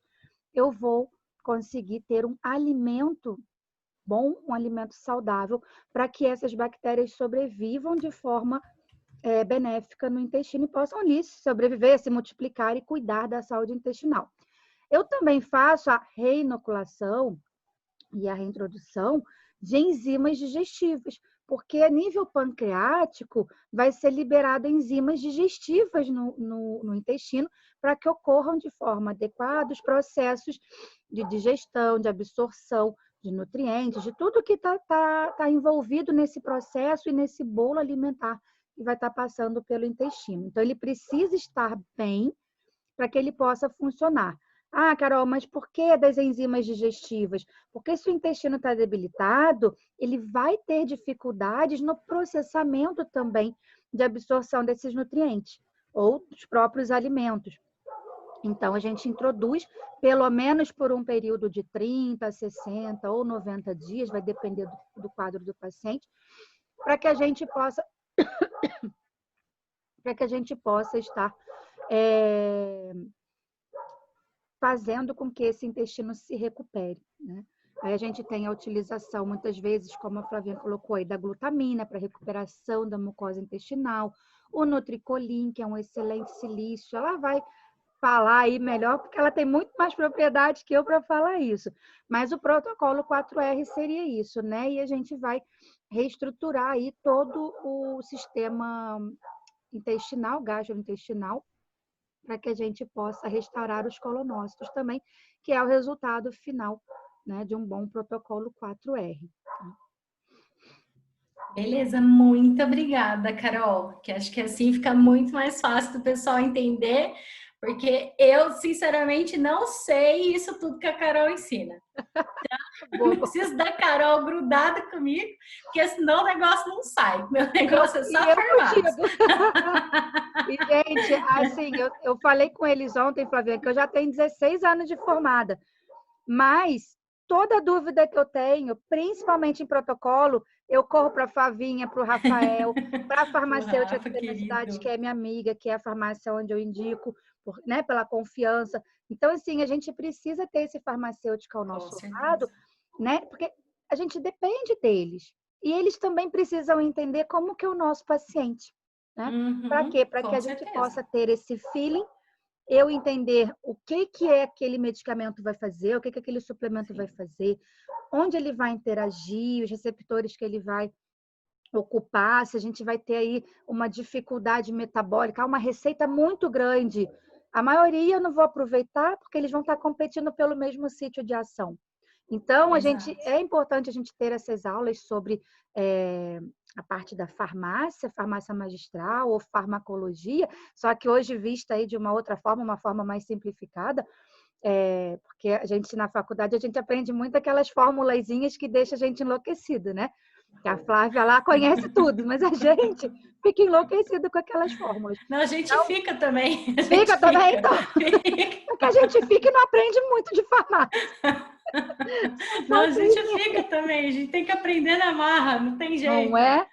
eu vou conseguir ter um alimento bom, um alimento saudável, para que essas bactérias sobrevivam de forma benéfica no intestino e possam ali sobreviver, se multiplicar e cuidar da saúde intestinal. Eu também faço a reinoculação e a reintrodução de enzimas digestivas, porque a nível pancreático vai ser liberado enzimas digestivas no intestino para que ocorram de forma adequada os processos de digestão, de absorção de nutrientes, de tudo que tá envolvido nesse processo e nesse bolo alimentar que vai estar passando pelo intestino. Então, ele precisa estar bem para que ele possa funcionar. Ah, Carol, mas por que das enzimas digestivas? Porque se o intestino está debilitado, ele vai ter dificuldades no processamento também de absorção desses nutrientes ou dos próprios alimentos. Então, a gente introduz, pelo menos por um período de 30, 60 ou 90 dias, vai depender do quadro do paciente, para que a gente possa estar fazendo com que esse intestino se recupere, né? Aí a gente tem a utilização, muitas vezes, como a Flavinha colocou aí, da glutamina para recuperação da mucosa intestinal, o Nutricolin, que é um excelente silício, ela vai falar aí melhor, porque ela tem muito mais propriedade que eu para falar isso. Mas o protocolo 4R seria isso, né? E a gente vai reestruturar aí todo o sistema intestinal, gastrointestinal, para que a gente possa restaurar os colonócitos também, que é o resultado final, né, de um bom protocolo 4R. Beleza, muito obrigada, Carol, que acho que assim fica muito mais fácil do pessoal entender, porque eu, sinceramente, não sei isso tudo que a Carol ensina. Eu preciso da Carol grudada comigo, porque senão o negócio não sai. Meu negócio é só farmácia. E, gente, assim, eu falei com eles ontem, Flavinha, que eu já tenho 16 anos de formada, mas toda dúvida que eu tenho, principalmente em protocolo, eu corro para a Flavinha, para o Rafael, para a farmacêutica Rafa, da minha cidade, querido. que é minha amiga, que é a farmácia onde eu indico, né, pela confiança. Então, assim, a gente precisa ter esse farmacêutico ao nosso lado, né, porque a gente depende deles. E eles também precisam entender como que é o nosso paciente, né? Para quê? Para que a gente possa ter esse feeling, eu entender o que é aquele medicamento vai fazer, o que aquele suplemento vai fazer, onde ele vai interagir, os receptores que ele vai ocupar, se a gente vai ter aí uma dificuldade metabólica, uma receita muito grande. A maioria eu não vou aproveitar porque eles vão estar competindo pelo mesmo sítio de ação. Então, é importante a gente ter essas aulas sobre a parte da farmácia magistral ou farmacologia, só que hoje vista aí de uma outra forma, uma forma mais simplificada, porque a gente na faculdade a gente aprende muito aquelas formulazinhas que deixa a gente enlouquecido, né? Que a Flávia lá conhece tudo, mas a gente fica enlouquecido com aquelas fórmulas. Não, a gente então, fica também. Fica também, então. Porque a gente fica e não aprende muito de farmácia. Não, a gente fica também, a gente tem que aprender na marra, não tem jeito. Não é?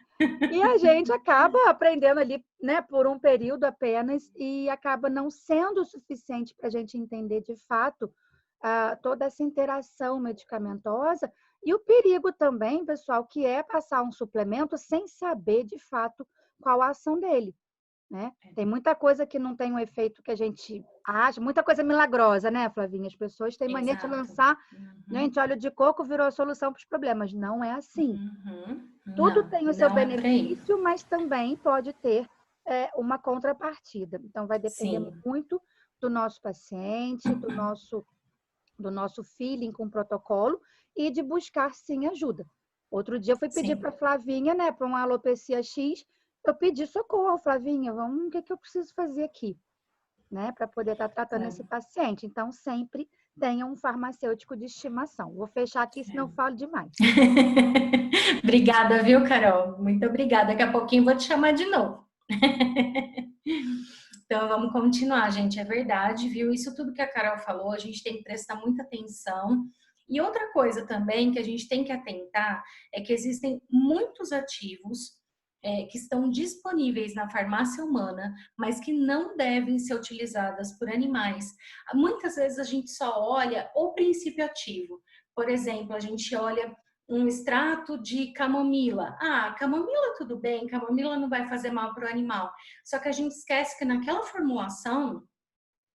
E a gente acaba aprendendo ali, né, por um período apenas e acaba não sendo o suficiente para a gente entender de fato toda essa interação medicamentosa e o perigo também, pessoal, que é passar um suplemento sem saber de fato qual a ação dele. Né? Tem muita coisa que não tem um efeito que a gente acha, muita coisa milagrosa, né, Flavinha? As pessoas têm mania de lançar, gente, óleo de coco virou a solução para os problemas. Não é assim. Tudo tem o seu benefício, mas também pode ter uma contrapartida. Então, vai depender muito do nosso paciente, do nosso feeling com o protocolo e de buscar, sim, ajuda. Outro dia eu fui pedir para a Flavinha, né, para uma alopecia X, eu pedi socorro, Flavinha, o que eu preciso fazer aqui, né, para poder estar tratando esse paciente. Então, sempre tenha um farmacêutico de estimação. Vou fechar aqui, senão eu falo demais. Obrigada, viu, Carol? Muito obrigada. Daqui a pouquinho eu vou te chamar de novo. Então, vamos continuar, gente. É verdade, viu? Isso tudo que a Carol falou, a gente tem que prestar muita atenção. E outra coisa também que a gente tem que atentar é que existem muitos ativos que estão disponíveis na farmácia humana, mas que não devem ser utilizadas por animais. Muitas vezes a gente só olha o princípio ativo. Por exemplo, a gente olha um extrato de camomila. Camomila tudo bem, camomila não vai fazer mal para o animal. Só que a gente esquece que naquela formulação,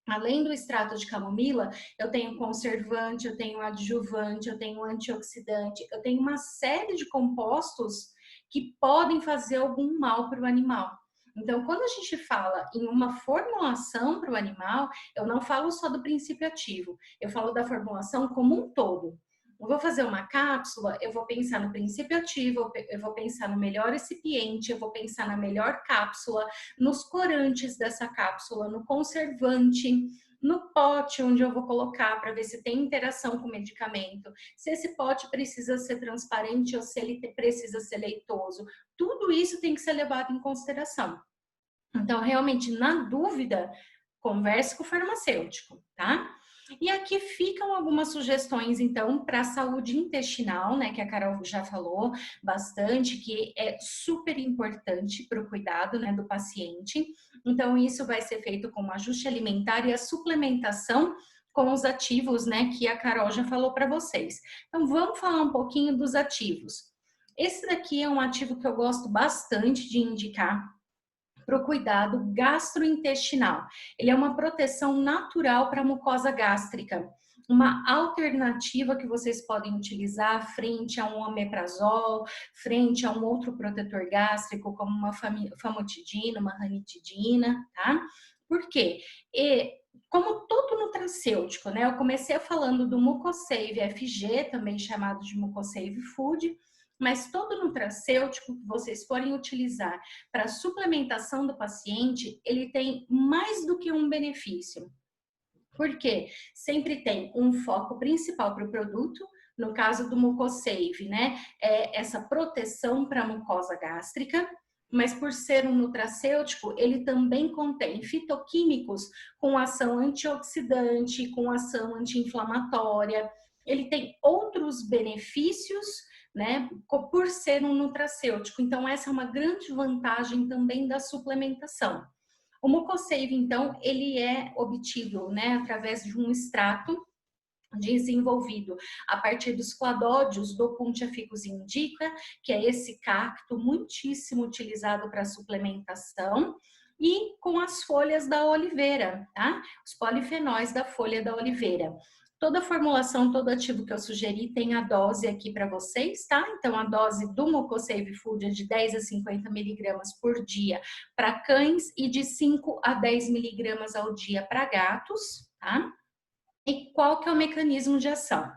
além do extrato de camomila, eu tenho conservante, eu tenho adjuvante, eu tenho antioxidante, eu tenho uma série de compostos que podem fazer algum mal para o animal. Então, quando a gente fala em uma formulação para o animal, eu não falo só do princípio ativo, eu falo da formulação como um todo. Eu vou fazer uma cápsula, eu vou pensar no princípio ativo, eu vou pensar no melhor recipiente, eu vou pensar na melhor cápsula, nos corantes dessa cápsula, no conservante, no pote onde eu vou colocar para ver se tem interação com o medicamento, se esse pote precisa ser transparente ou se ele precisa ser leitoso. Tudo isso tem que ser levado em consideração. Então, realmente, na dúvida, converse com o farmacêutico, tá? E aqui ficam algumas sugestões, então, para a saúde intestinal, né, que a Carol já falou bastante, que é super importante para o cuidado, né, do paciente. Então, isso vai ser feito com o ajuste alimentar e a suplementação com os ativos, né, que a Carol já falou para vocês. Então, vamos falar um pouquinho dos ativos. Esse daqui é um ativo que eu gosto bastante de indicar, para o cuidado gastrointestinal. Ele é uma proteção natural para a mucosa gástrica, uma alternativa que vocês podem utilizar frente a um omeprazol, frente a um outro protetor gástrico, como uma famotidina, uma ranitidina, tá? Por quê? Como todo nutracêutico, né? Eu comecei falando do Mucosave FG, também chamado de Mucosave Food, mas todo nutracêutico que vocês forem utilizar para suplementação do paciente, ele tem mais do que um benefício. Porque sempre tem um foco principal para o produto, no caso do Mucosave, né? É essa proteção para a mucosa gástrica, mas por ser um nutracêutico, ele também contém fitoquímicos com ação antioxidante, com ação anti-inflamatória. Ele tem outros benefícios, né, por ser um nutracêutico. Então, essa é uma grande vantagem também da suplementação. O Mucosave, então, ele é obtido, né, através de um extrato desenvolvido a partir dos cladódios do Opuntia ficus indica, que é esse cacto muitíssimo utilizado para suplementação, e com as folhas da oliveira, tá? Os polifenóis da folha da oliveira. Toda a formulação, todo ativo que eu sugeri tem a dose aqui para vocês, tá? Então, a dose do Mucosave Food é de 10 a 50 miligramas por dia para cães e de 5 a 10 miligramas ao dia para gatos, tá? E qual que é o mecanismo de ação?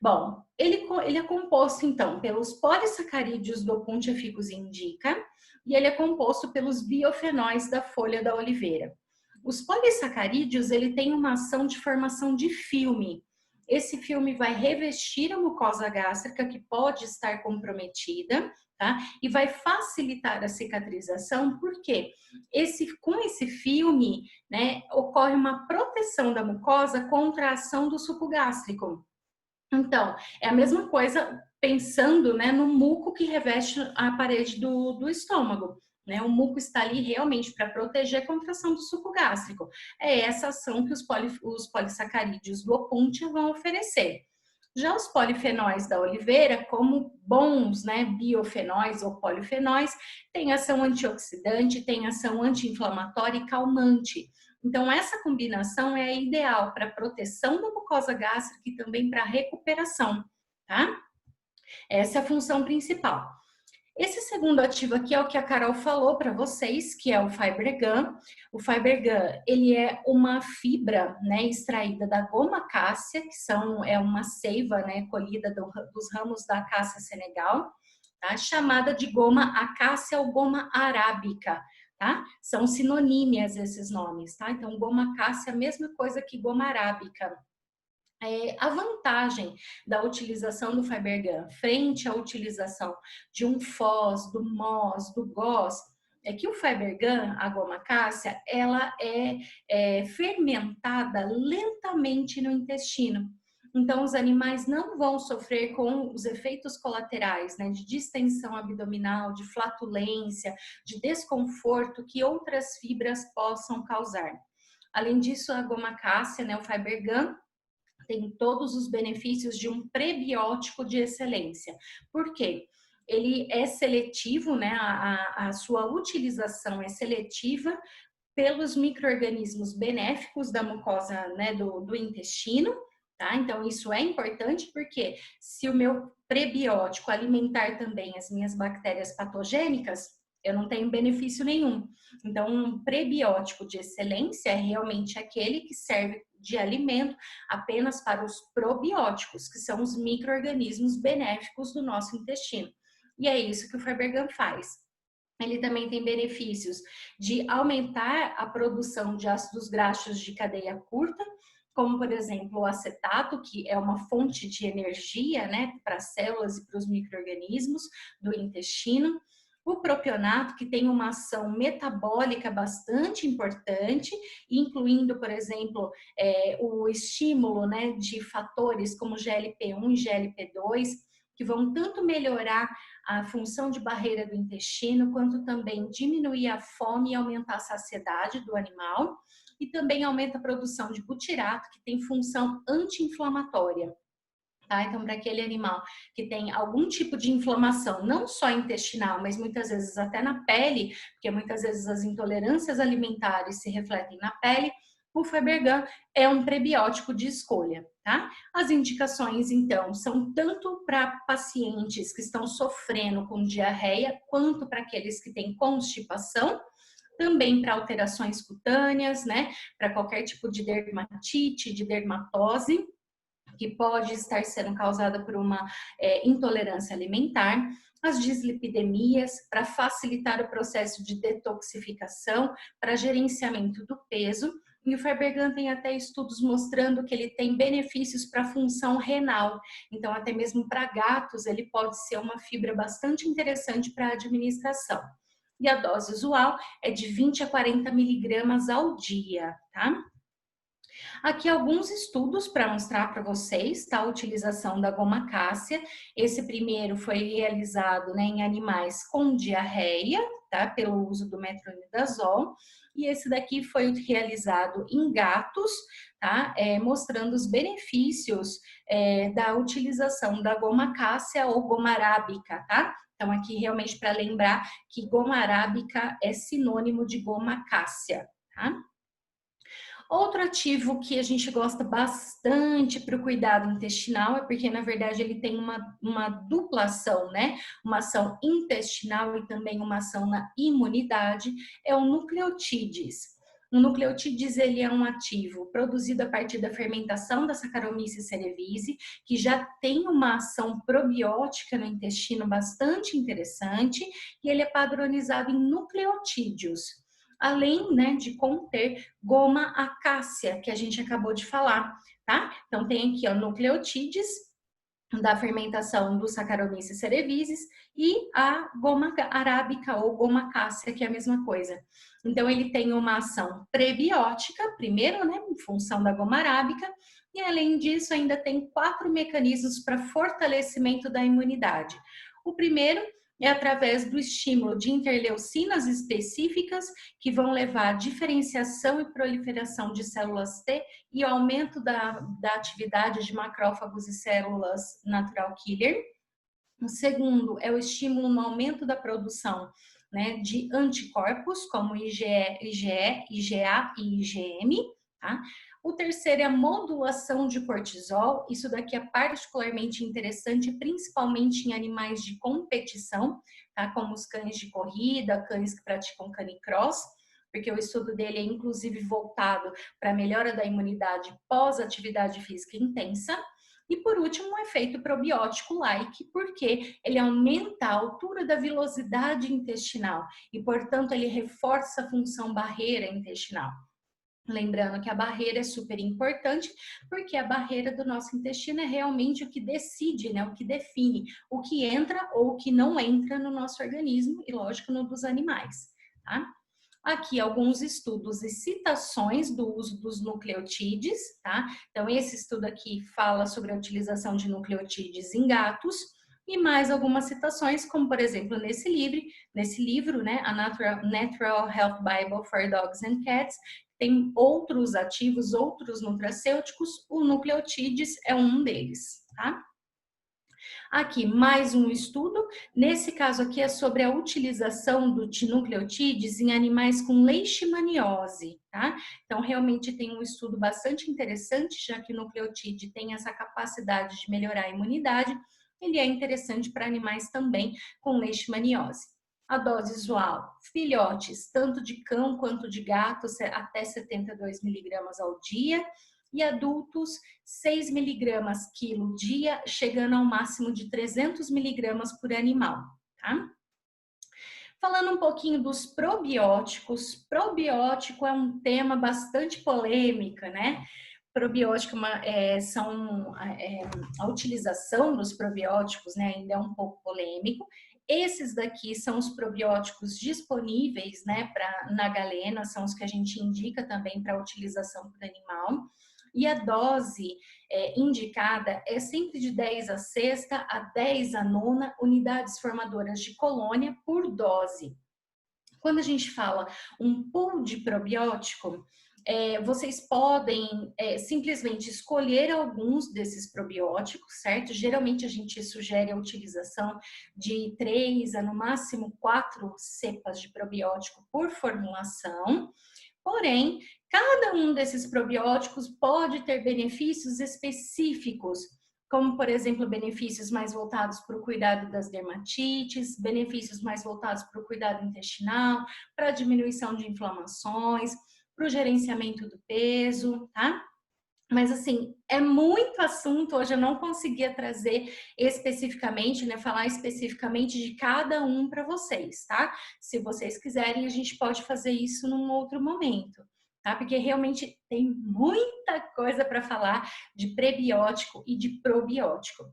Bom, ele é composto, então, pelos polissacarídeos do Opuntia ficus indica e ele é composto pelos biofenóis da folha da oliveira. Os polissacarídeos, ele tem uma ação de formação de filme. Esse filme vai revestir a mucosa gástrica, que pode estar comprometida, tá? E vai facilitar a cicatrização, porque com esse filme, né, ocorre uma proteção da mucosa contra a ação do suco gástrico. Então, é a mesma coisa pensando, né, no muco que reveste a parede do estômago. Né? O muco está ali realmente para proteger contra a ação do suco gástrico. É essa ação que os polissacarídeos do Opuntia vão oferecer. Já os polifenóis da oliveira, como bons, né, biofenóis ou polifenóis, têm ação antioxidante, têm ação anti-inflamatória e calmante. Então, essa combinação é a ideal para proteção da mucosa gástrica e também para recuperação, tá? Essa é a função principal. Esse segundo ativo aqui é o que a Carol falou para vocês, que é o Fibregum. O Fibregum, ele é uma fibra, né, extraída da goma cássia, que é uma seiva, né, colhida dos ramos da acácia senegal, tá? Chamada de goma acácia ou goma arábica, tá? São sinonímias esses nomes, tá? Então, goma acácia é a mesma coisa que goma arábica. A vantagem da utilização do Fibregum frente à utilização de um FOS, do MOS, do GOS, é que o Fibregum, a goma cássia, ela é fermentada lentamente no intestino. Então, os animais não vão sofrer com os efeitos colaterais, né, de distensão abdominal, de flatulência, de desconforto que outras fibras possam causar. Além disso, a goma cássia, né, o Fibregum, tem todos os benefícios de um prebiótico de excelência. Por quê? Ele é seletivo, né? A sua utilização é seletiva pelos micro-organismos benéficos da mucosa, né, do intestino, tá? Então, isso é importante porque se o meu prebiótico alimentar também as minhas bactérias patogênicas, eu não tenho benefício nenhum. Então, um prebiótico de excelência é realmente aquele que serve de alimento apenas para os probióticos, que são os micro-organismos benéficos do nosso intestino. E é isso que o Fibregum faz. Ele também tem benefícios de aumentar a produção de ácidos graxos de cadeia curta, como, por exemplo, o acetato, que é uma fonte de energia, né, para as células e para os micro-organismos do intestino. O propionato, que tem uma ação metabólica bastante importante, incluindo, por exemplo, o estímulo, né, de fatores como GLP-1 e GLP-2, que vão tanto melhorar a função de barreira do intestino, quanto também diminuir a fome e aumentar a saciedade do animal, e também aumenta a produção de butirato, que tem função anti-inflamatória. Tá? Então, para aquele animal que tem algum tipo de inflamação, não só intestinal, mas muitas vezes até na pele, porque muitas vezes as intolerâncias alimentares se refletem na pele, o Febergan é um prebiótico de escolha, tá? As indicações, então, são tanto para pacientes que estão sofrendo com diarreia, quanto para aqueles que têm constipação, também para alterações cutâneas, né? Para qualquer tipo de dermatite, de dermatose, que pode estar sendo causada por uma intolerância alimentar, as dislipidemias, para facilitar o processo de detoxificação, para gerenciamento do peso, e o Febergan tem até estudos mostrando que ele tem benefícios para a função renal, então até mesmo para gatos ele pode ser uma fibra bastante interessante para a administração. E a dose usual é de 20 a 40 miligramas ao dia, tá? Aqui alguns estudos para mostrar para vocês, tá? A utilização da goma cássia. Esse primeiro foi realizado, né, em animais com diarreia, tá? Pelo uso do metronidazol. E esse daqui foi realizado em gatos, tá? Mostrando os benefícios da utilização da goma cássia ou goma arábica, tá? Então aqui realmente para lembrar que goma arábica é sinônimo de goma cássia, tá? Outro ativo que a gente gosta bastante para o cuidado intestinal é porque, na verdade, ele tem uma dupla ação, né? Uma ação intestinal e também uma ação na imunidade, é o nucleotídeos. O nucleotídeos, ele é um ativo produzido a partir da fermentação da Saccharomyces cerevisiae, que já tem uma ação probiótica no intestino bastante interessante, e ele é padronizado em nucleotídeos, além, né, de conter goma acácia, que a gente acabou de falar, tá? Então tem aqui, ó, nucleotídeos da fermentação do Saccharomyces cerevisiae e a goma arábica ou goma cássia, que é a mesma coisa. Então ele tem uma ação prebiótica, primeiro, né, em função da goma arábica, e além disso ainda tem 4 mecanismos para fortalecimento da imunidade. O primeiro é através do estímulo de interleucinas específicas que vão levar à diferenciação e proliferação de células T e aumento da atividade de macrófagos e células natural killer. O segundo é o estímulo no aumento da produção, né, de anticorpos, como IgA e IgM, tá? O terceiro é a modulação de cortisol. Isso daqui é particularmente interessante, principalmente em animais de competição, tá? Como os cães de corrida, cães que praticam canicross, porque o estudo dele é inclusive voltado para a melhora da imunidade pós-atividade física intensa. E por último, um efeito probiótico-like, porque ele aumenta a altura da vilosidade intestinal e, portanto, ele reforça a função barreira intestinal. Lembrando que a barreira é super importante, porque a barreira do nosso intestino é realmente o que decide, né? O que define o que entra ou o que não entra no nosso organismo e, lógico, no dos animais, tá? Aqui alguns estudos e citações do uso dos nucleotídeos, tá? Então, esse estudo aqui fala sobre a utilização de nucleotídeos em gatos e mais algumas citações, como, por exemplo, nesse livro, né? A Natural Health Bible for Dogs and Cats, tem outros ativos, outros nutracêuticos, o nucleotídeos é um deles, tá? Aqui, mais um estudo. Nesse caso aqui é sobre a utilização de nucleotídeos em animais com leishmaniose, tá? Então, realmente tem um estudo bastante interessante, já que o nucleotídeo tem essa capacidade de melhorar a imunidade, ele é interessante para animais também com leishmaniose. A dose usual, filhotes, tanto de cão quanto de gato, até 72 miligramas ao dia, e adultos 6 miligramas quilo dia, chegando ao máximo de 300 miligramas por animal, tá? Falando um pouquinho dos probióticos, probiótico é um tema bastante polêmico, né? Probiótico a utilização dos probióticos, né, ainda é um pouco polêmico. Esses daqui são os probióticos disponíveis, né, na galena, são os que a gente indica também para utilização para animal. E a dose indicada é sempre de 10 a sexta a 10 a nona unidades formadoras de colônia por dose. Quando a gente fala um pool de probiótico, Vocês podem simplesmente escolher alguns desses probióticos, certo? Geralmente a gente sugere a utilização de 3 a no máximo 4 cepas de probiótico por formulação. Porém, cada um desses probióticos pode ter benefícios específicos, como, por exemplo, benefícios mais voltados para o cuidado das dermatites, benefícios mais voltados para o cuidado intestinal, para a diminuição de inflamações, para o gerenciamento do peso, tá? Mas, assim, é muito assunto, hoje eu não conseguia trazer especificamente, né, falar especificamente de cada um para vocês, tá? Se vocês quiserem, a gente pode fazer isso num outro momento, tá? Porque realmente tem muita coisa para falar de prebiótico e de probiótico.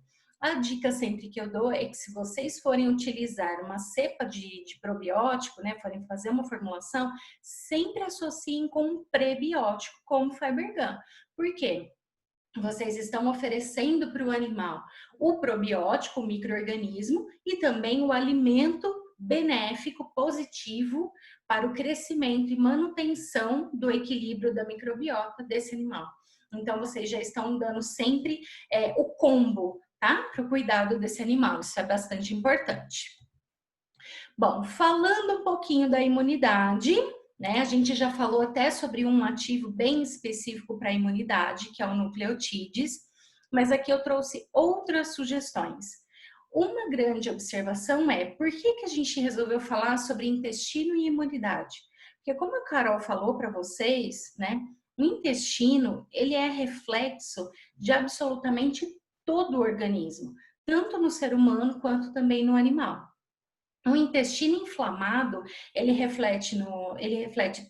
A dica sempre que eu dou é que se vocês forem utilizar uma cepa de probiótico, né, forem fazer uma formulação, sempre associem com um prebiótico, como o Fibergum. Por quê? Vocês estão oferecendo para o animal o probiótico, o micro-organismo, e também o alimento benéfico, positivo para o crescimento e manutenção do equilíbrio da microbiota desse animal. Então, vocês já estão dando sempre o combo, tá? Para o cuidado desse animal, isso é bastante importante. Bom, falando um pouquinho da imunidade, né? A gente já falou até sobre um ativo bem específico para a imunidade, que é o nucleotídeos, mas aqui eu trouxe outras sugestões. Uma grande observação é por que a gente resolveu falar sobre intestino e imunidade? Porque como a Carol falou para vocês, né? O intestino, ele é reflexo de absolutamente todo o organismo, tanto no ser humano quanto também no animal. O intestino inflamado, ele reflete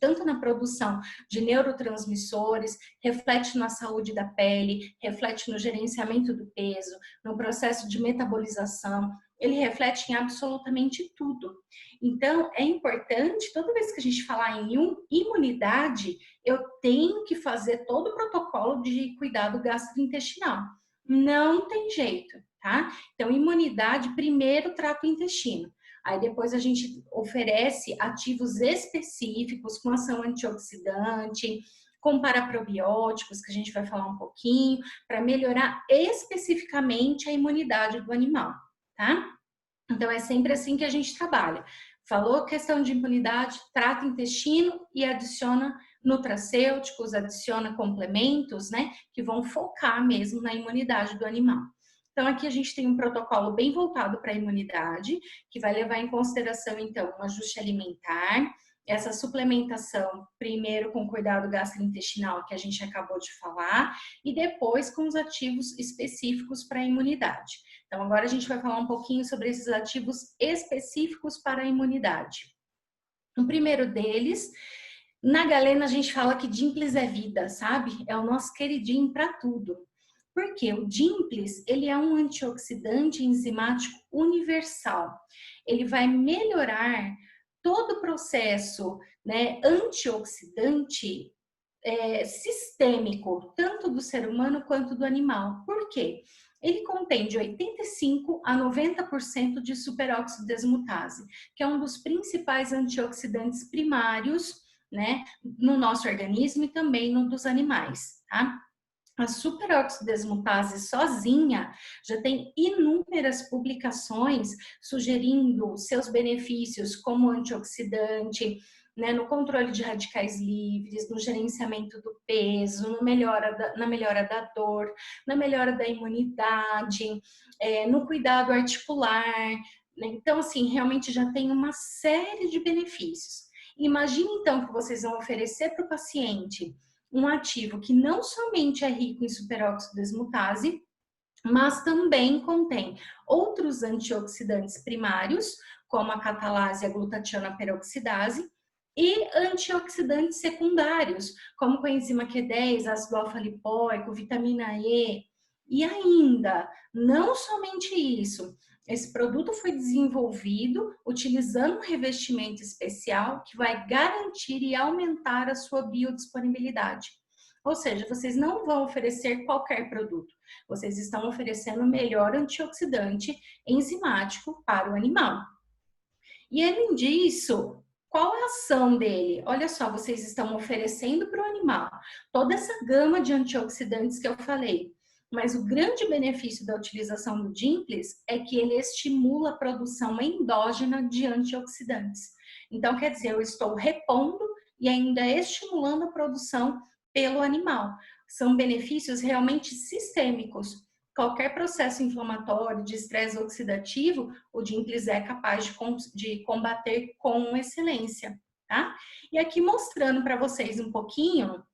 tanto na produção de neurotransmissores, reflete na saúde da pele, reflete no gerenciamento do peso, no processo de metabolização, ele reflete em absolutamente tudo. Então, é importante, toda vez que a gente falar em imunidade, eu tenho que fazer todo o protocolo de cuidado gastrointestinal. Não tem jeito, tá? Então, imunidade, primeiro trata o intestino. Aí depois a gente oferece ativos específicos com ação antioxidante, com paraprobióticos, que a gente vai falar um pouquinho, para melhorar especificamente a imunidade do animal, tá? Então é sempre assim que a gente trabalha. Falou questão de imunidade, trata o intestino e adiciona nutracêuticos, adiciona complementos, né? Que vão focar mesmo na imunidade do animal. Então, aqui a gente tem um protocolo bem voltado para a imunidade, que vai levar em consideração, então, um ajuste alimentar, essa suplementação, primeiro com cuidado gastrointestinal, que a gente acabou de falar, e depois com os ativos específicos para a imunidade. Então, agora a gente vai falar um pouquinho sobre esses ativos específicos para a imunidade. O primeiro deles, na galena a gente fala que Dimples é vida, sabe? É o nosso queridinho para tudo. Porque o Dimples, ele é um antioxidante enzimático universal. Ele vai melhorar todo o processo, né, antioxidante sistêmico, tanto do ser humano quanto do animal. Por quê? Ele contém de 85% a 90% de superóxido desmutase, que é um dos principais antioxidantes primários, né, no nosso organismo e também no dos animais, tá? A superóxido desmutase sozinha já tem inúmeras publicações sugerindo seus benefícios como antioxidante, né, no controle de radicais livres, no gerenciamento do peso, na melhora da dor, na melhora da imunidade, no cuidado articular. Né? Então, assim, realmente já tem uma série de benefícios. Imagine, então, que vocês vão oferecer para o paciente um ativo que não somente é rico em superóxido desmutase, mas também contém outros antioxidantes primários, como a catalase e a glutationa peroxidase, e antioxidantes secundários, como coenzima Q10, ácido alfa-lipoico, vitamina E. E ainda, não somente isso, esse produto foi desenvolvido utilizando um revestimento especial que vai garantir e aumentar a sua biodisponibilidade. Ou seja, vocês não vão oferecer qualquer produto, vocês estão oferecendo o melhor antioxidante enzimático para o animal. E além disso, qual é a ação dele? Olha só, vocês estão oferecendo para o animal toda essa gama de antioxidantes que eu falei. Mas o grande benefício da utilização do Dimples é que ele estimula a produção endógena de antioxidantes. Então, quer dizer, eu estou repondo e ainda estimulando a produção pelo animal. São benefícios realmente sistêmicos. Qualquer processo inflamatório, de estresse oxidativo, o Dimples é capaz de combater com excelência, tá? E aqui mostrando para vocês um pouquinho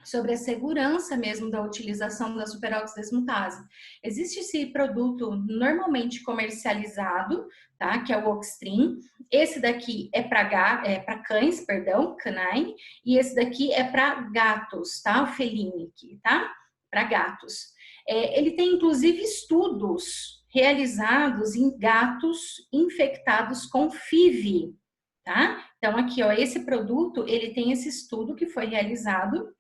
sobre a segurança mesmo da utilização da superóxido desmutase. Existe esse produto normalmente comercializado, tá? Que é o Oxtream. Esse daqui é para cães, perdão, canine, e esse daqui é para gatos, tá? O feline aqui, tá? Para gatos. Ele tem inclusive estudos realizados em gatos infectados com FIV, tá? Então aqui, ó, esse produto, ele tem esse estudo que foi realizado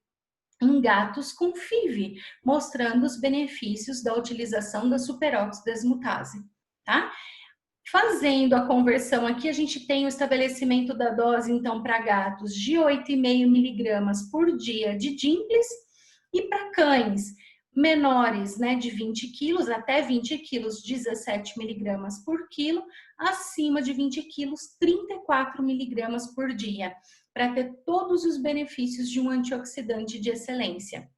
em gatos com FIV, mostrando os benefícios da utilização da superóxido desmutase, tá? Fazendo a conversão aqui, a gente tem o estabelecimento da dose, então, para gatos de 8,5 miligramas por dia de Dimples e para cães menores, né, de 20 quilos até 20 quilos, 17 miligramas por quilo, acima de 20 quilos, 34 miligramas por dia, para ter todos os benefícios de um antioxidante de excelência.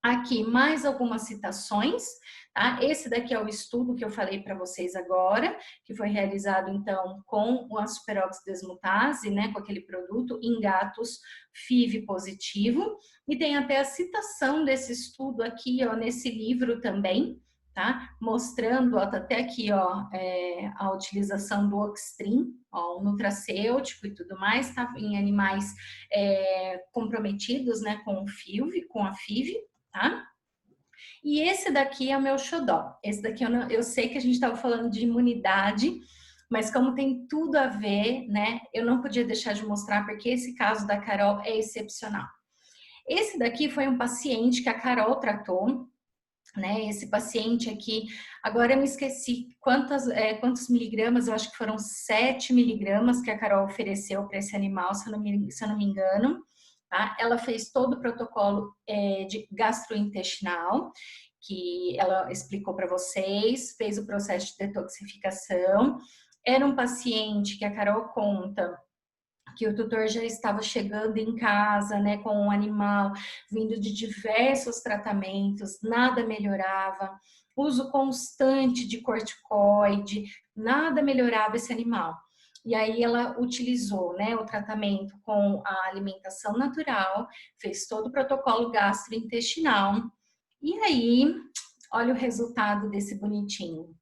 Aqui mais algumas citações, tá? Esse daqui é o estudo que eu falei para vocês agora, que foi realizado então com a superóxido desmutase, né, com aquele produto em gatos FIV positivo, e tem até a citação desse estudo aqui, ó, nesse livro também, tá? Mostrando, ó, tá até aqui, ó, a utilização do Oxtream, ó, o nutracêutico e tudo mais, tá? Em animais comprometidos, né, com a FIV, tá? E esse daqui é o meu xodó. Esse daqui eu sei que a gente estava falando de imunidade, mas como tem tudo a ver, né? Eu não podia deixar de mostrar porque esse caso da Carol é excepcional. Esse daqui foi um paciente que a Carol tratou, né? Esse paciente aqui, agora eu me esqueci quantos miligramas, eu acho que foram 7 miligramas que a Carol ofereceu para esse animal, se eu não me engano. Tá? Ela fez todo o protocolo de gastrointestinal, que ela explicou para vocês, fez o processo de detoxificação. Era um paciente que a Carol conta que o tutor já estava chegando em casa, né, com um animal, vindo de diversos tratamentos, nada melhorava, uso constante de corticoide, nada melhorava esse animal. E aí ela utilizou, né, o tratamento com a alimentação natural, fez todo o protocolo gastrointestinal. E aí, olha o resultado desse bonitinho.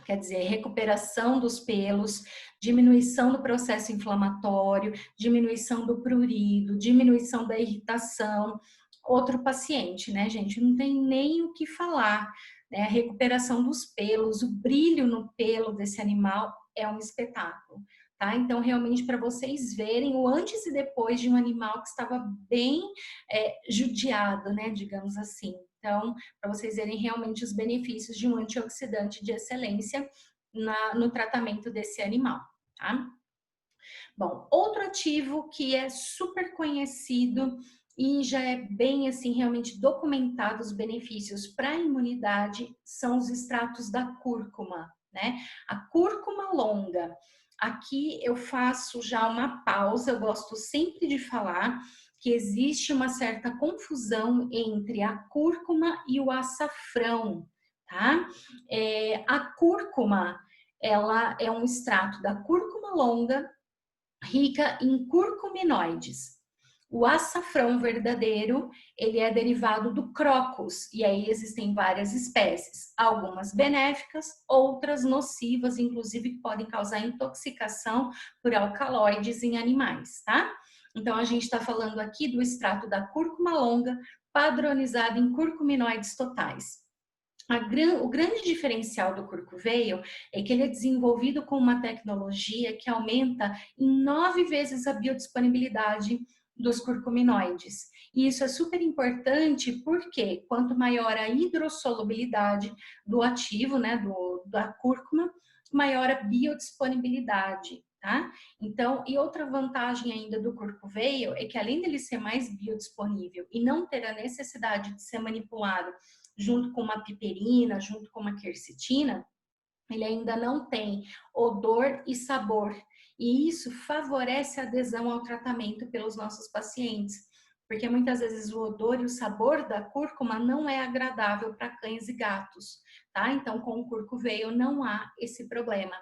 Quer dizer, recuperação dos pelos, diminuição do processo inflamatório, diminuição do prurido, diminuição da irritação. Outro paciente, né, gente? Não tem nem o que falar, né? A recuperação dos pelos, o brilho no pelo desse animal é um espetáculo, tá? Então, realmente, para vocês verem o antes e depois de um animal que estava bem judiado, né, digamos assim. Então, para vocês verem realmente os benefícios de um antioxidante de excelência no tratamento desse animal, tá? Bom, outro ativo que é super conhecido e já é bem assim realmente documentado os benefícios para a imunidade são os extratos da cúrcuma, né? A cúrcuma longa. Aqui eu faço já uma pausa, eu gosto sempre de falar que existe uma certa confusão entre a cúrcuma e o açafrão, tá? A cúrcuma, ela é um extrato da cúrcuma longa, rica em curcuminoides. O açafrão verdadeiro, ele é derivado do crocus, e aí existem várias espécies, algumas benéficas, outras nocivas, inclusive que podem causar intoxicação por alcaloides em animais, tá? Então, a gente está falando aqui do extrato da cúrcuma longa, padronizado em curcuminoides totais. O grande diferencial do Curcuveio é que ele é desenvolvido com uma tecnologia que aumenta em 9 vezes a biodisponibilidade dos curcuminoides. E isso é super importante porque quanto maior a hidrossolubilidade do ativo, né, da cúrcuma, maior a biodisponibilidade. tá? Então, e outra vantagem ainda do curcuveio é que além dele ser mais biodisponível e não ter a necessidade de ser manipulado junto com uma piperina, junto com uma quercetina, ele ainda não tem odor e sabor. E isso favorece a adesão ao tratamento pelos nossos pacientes, porque muitas vezes o odor e o sabor da cúrcuma não é agradável para cães e gatos, tá? Então, com o curcuveio não há esse problema.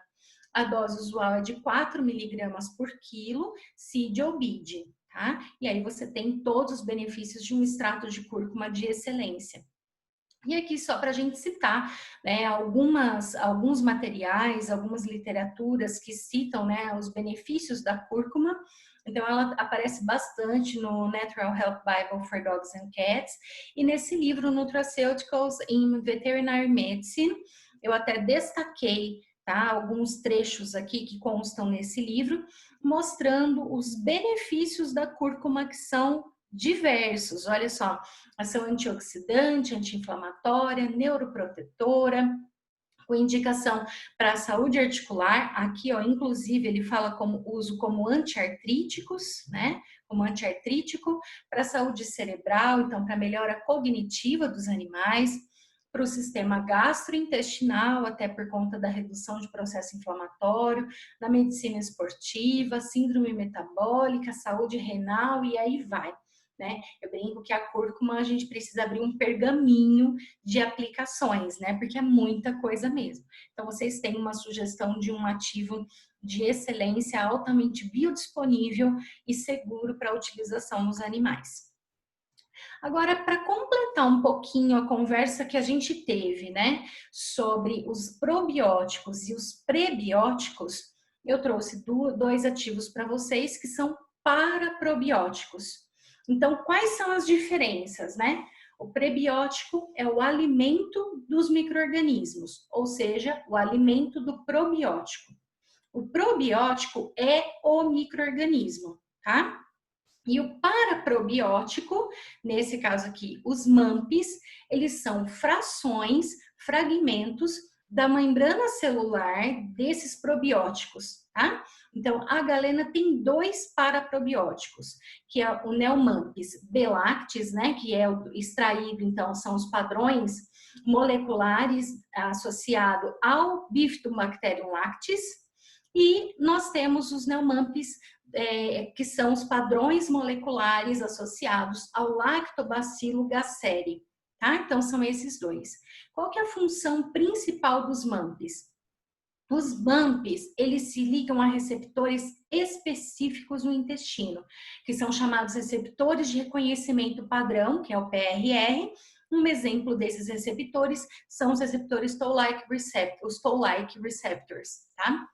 A dose usual é de 4 miligramas por quilo, CID ou BID, tá? E aí você tem todos os benefícios de um extrato de cúrcuma de excelência. E aqui só para a gente citar, né, alguns materiais, algumas literaturas que citam, né, os benefícios da cúrcuma. Então ela aparece bastante no Natural Health Bible for Dogs and Cats e nesse livro Nutraceuticals in Veterinary Medicine. Eu até destaquei, tá, alguns trechos aqui que constam nesse livro, mostrando os benefícios da cúrcuma que são diversos. Olha só, ação antioxidante, anti-inflamatória, neuroprotetora, com indicação para a saúde articular. Aqui, ó, inclusive, ele fala como uso como antiartríticos, né? Como antiartrítico, para a saúde cerebral, então, para melhora cognitiva dos animais, para o sistema gastrointestinal, até por conta da redução de processo inflamatório, na medicina esportiva, síndrome metabólica, saúde renal e aí vai. Né? Eu brinco que a cúrcuma a gente precisa abrir um pergaminho de aplicações, né? Porque é muita coisa mesmo. Então, vocês têm uma sugestão de um ativo de excelência, altamente biodisponível e seguro para utilização nos animais. Agora, para completar um pouquinho a conversa que a gente teve, né? Sobre os probióticos e os prebióticos, eu trouxe dois ativos para vocês que são paraprobióticos. Então, quais são as diferenças, né? O prebiótico é o alimento dos micro-organismos, ou seja, o alimento do probiótico. O probiótico é o micro-organismo, tá? E o paraprobiótico, nesse caso aqui, os MAMPs, eles são frações, fragmentos da membrana celular desses probióticos, tá? Então, a galena tem dois paraprobióticos, que é o Neomampis belactis, né, que é o extraído, então, são os padrões moleculares associados ao Bifidobacterium lactis, e nós temos os Neomampis, que são os padrões moleculares associados ao Lactobacillus gasseri, tá? Então, são esses dois. Qual que é a função principal dos MAMPs? Os MAMPs, eles se ligam a receptores específicos no intestino, que são chamados receptores de reconhecimento padrão, que é o PRR. Um exemplo desses receptores são os receptores Toll-like receptors, tá?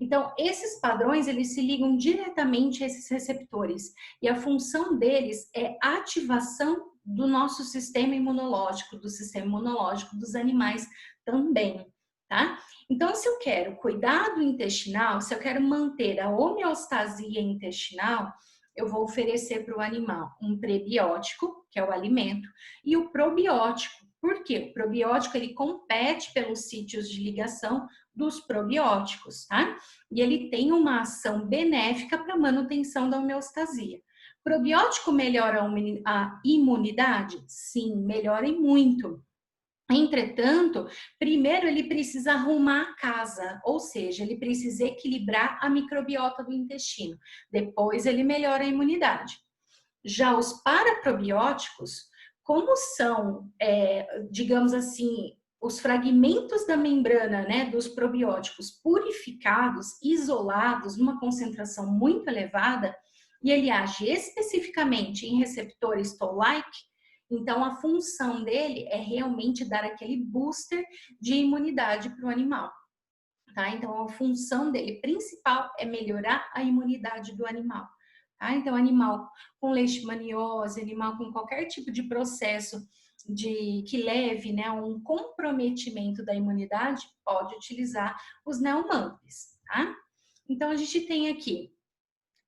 Então, esses padrões, eles se ligam diretamente a esses receptores e a função deles é a ativação do nosso sistema imunológico, do sistema imunológico dos animais também, tá? Então, se eu quero cuidar do intestinal, se eu quero manter a homeostasia intestinal, eu vou oferecer para o animal um prebiótico, que é o alimento, e o probiótico. Por quê? O probiótico, ele compete pelos sítios de ligação dos probióticos, tá? E ele tem uma ação benéfica para a manutenção da homeostasia. Probiótico melhora a imunidade? Sim, melhora e muito. Entretanto, primeiro ele precisa arrumar a casa, ou seja, ele precisa equilibrar a microbiota do intestino. Depois ele melhora a imunidade. Já os paraprobióticos, como são, digamos assim, os fragmentos da membrana, né, dos probióticos purificados, isolados, numa concentração muito elevada, e ele age especificamente em receptores Toll-like, então a função dele é realmente dar aquele booster de imunidade para o animal, tá? Então a função dele principal é melhorar a imunidade do animal, tá? Então animal com leishmaniose, animal com qualquer tipo de processo que leve, né, a um comprometimento da imunidade, pode utilizar os Neomampis, tá? Então a gente tem aqui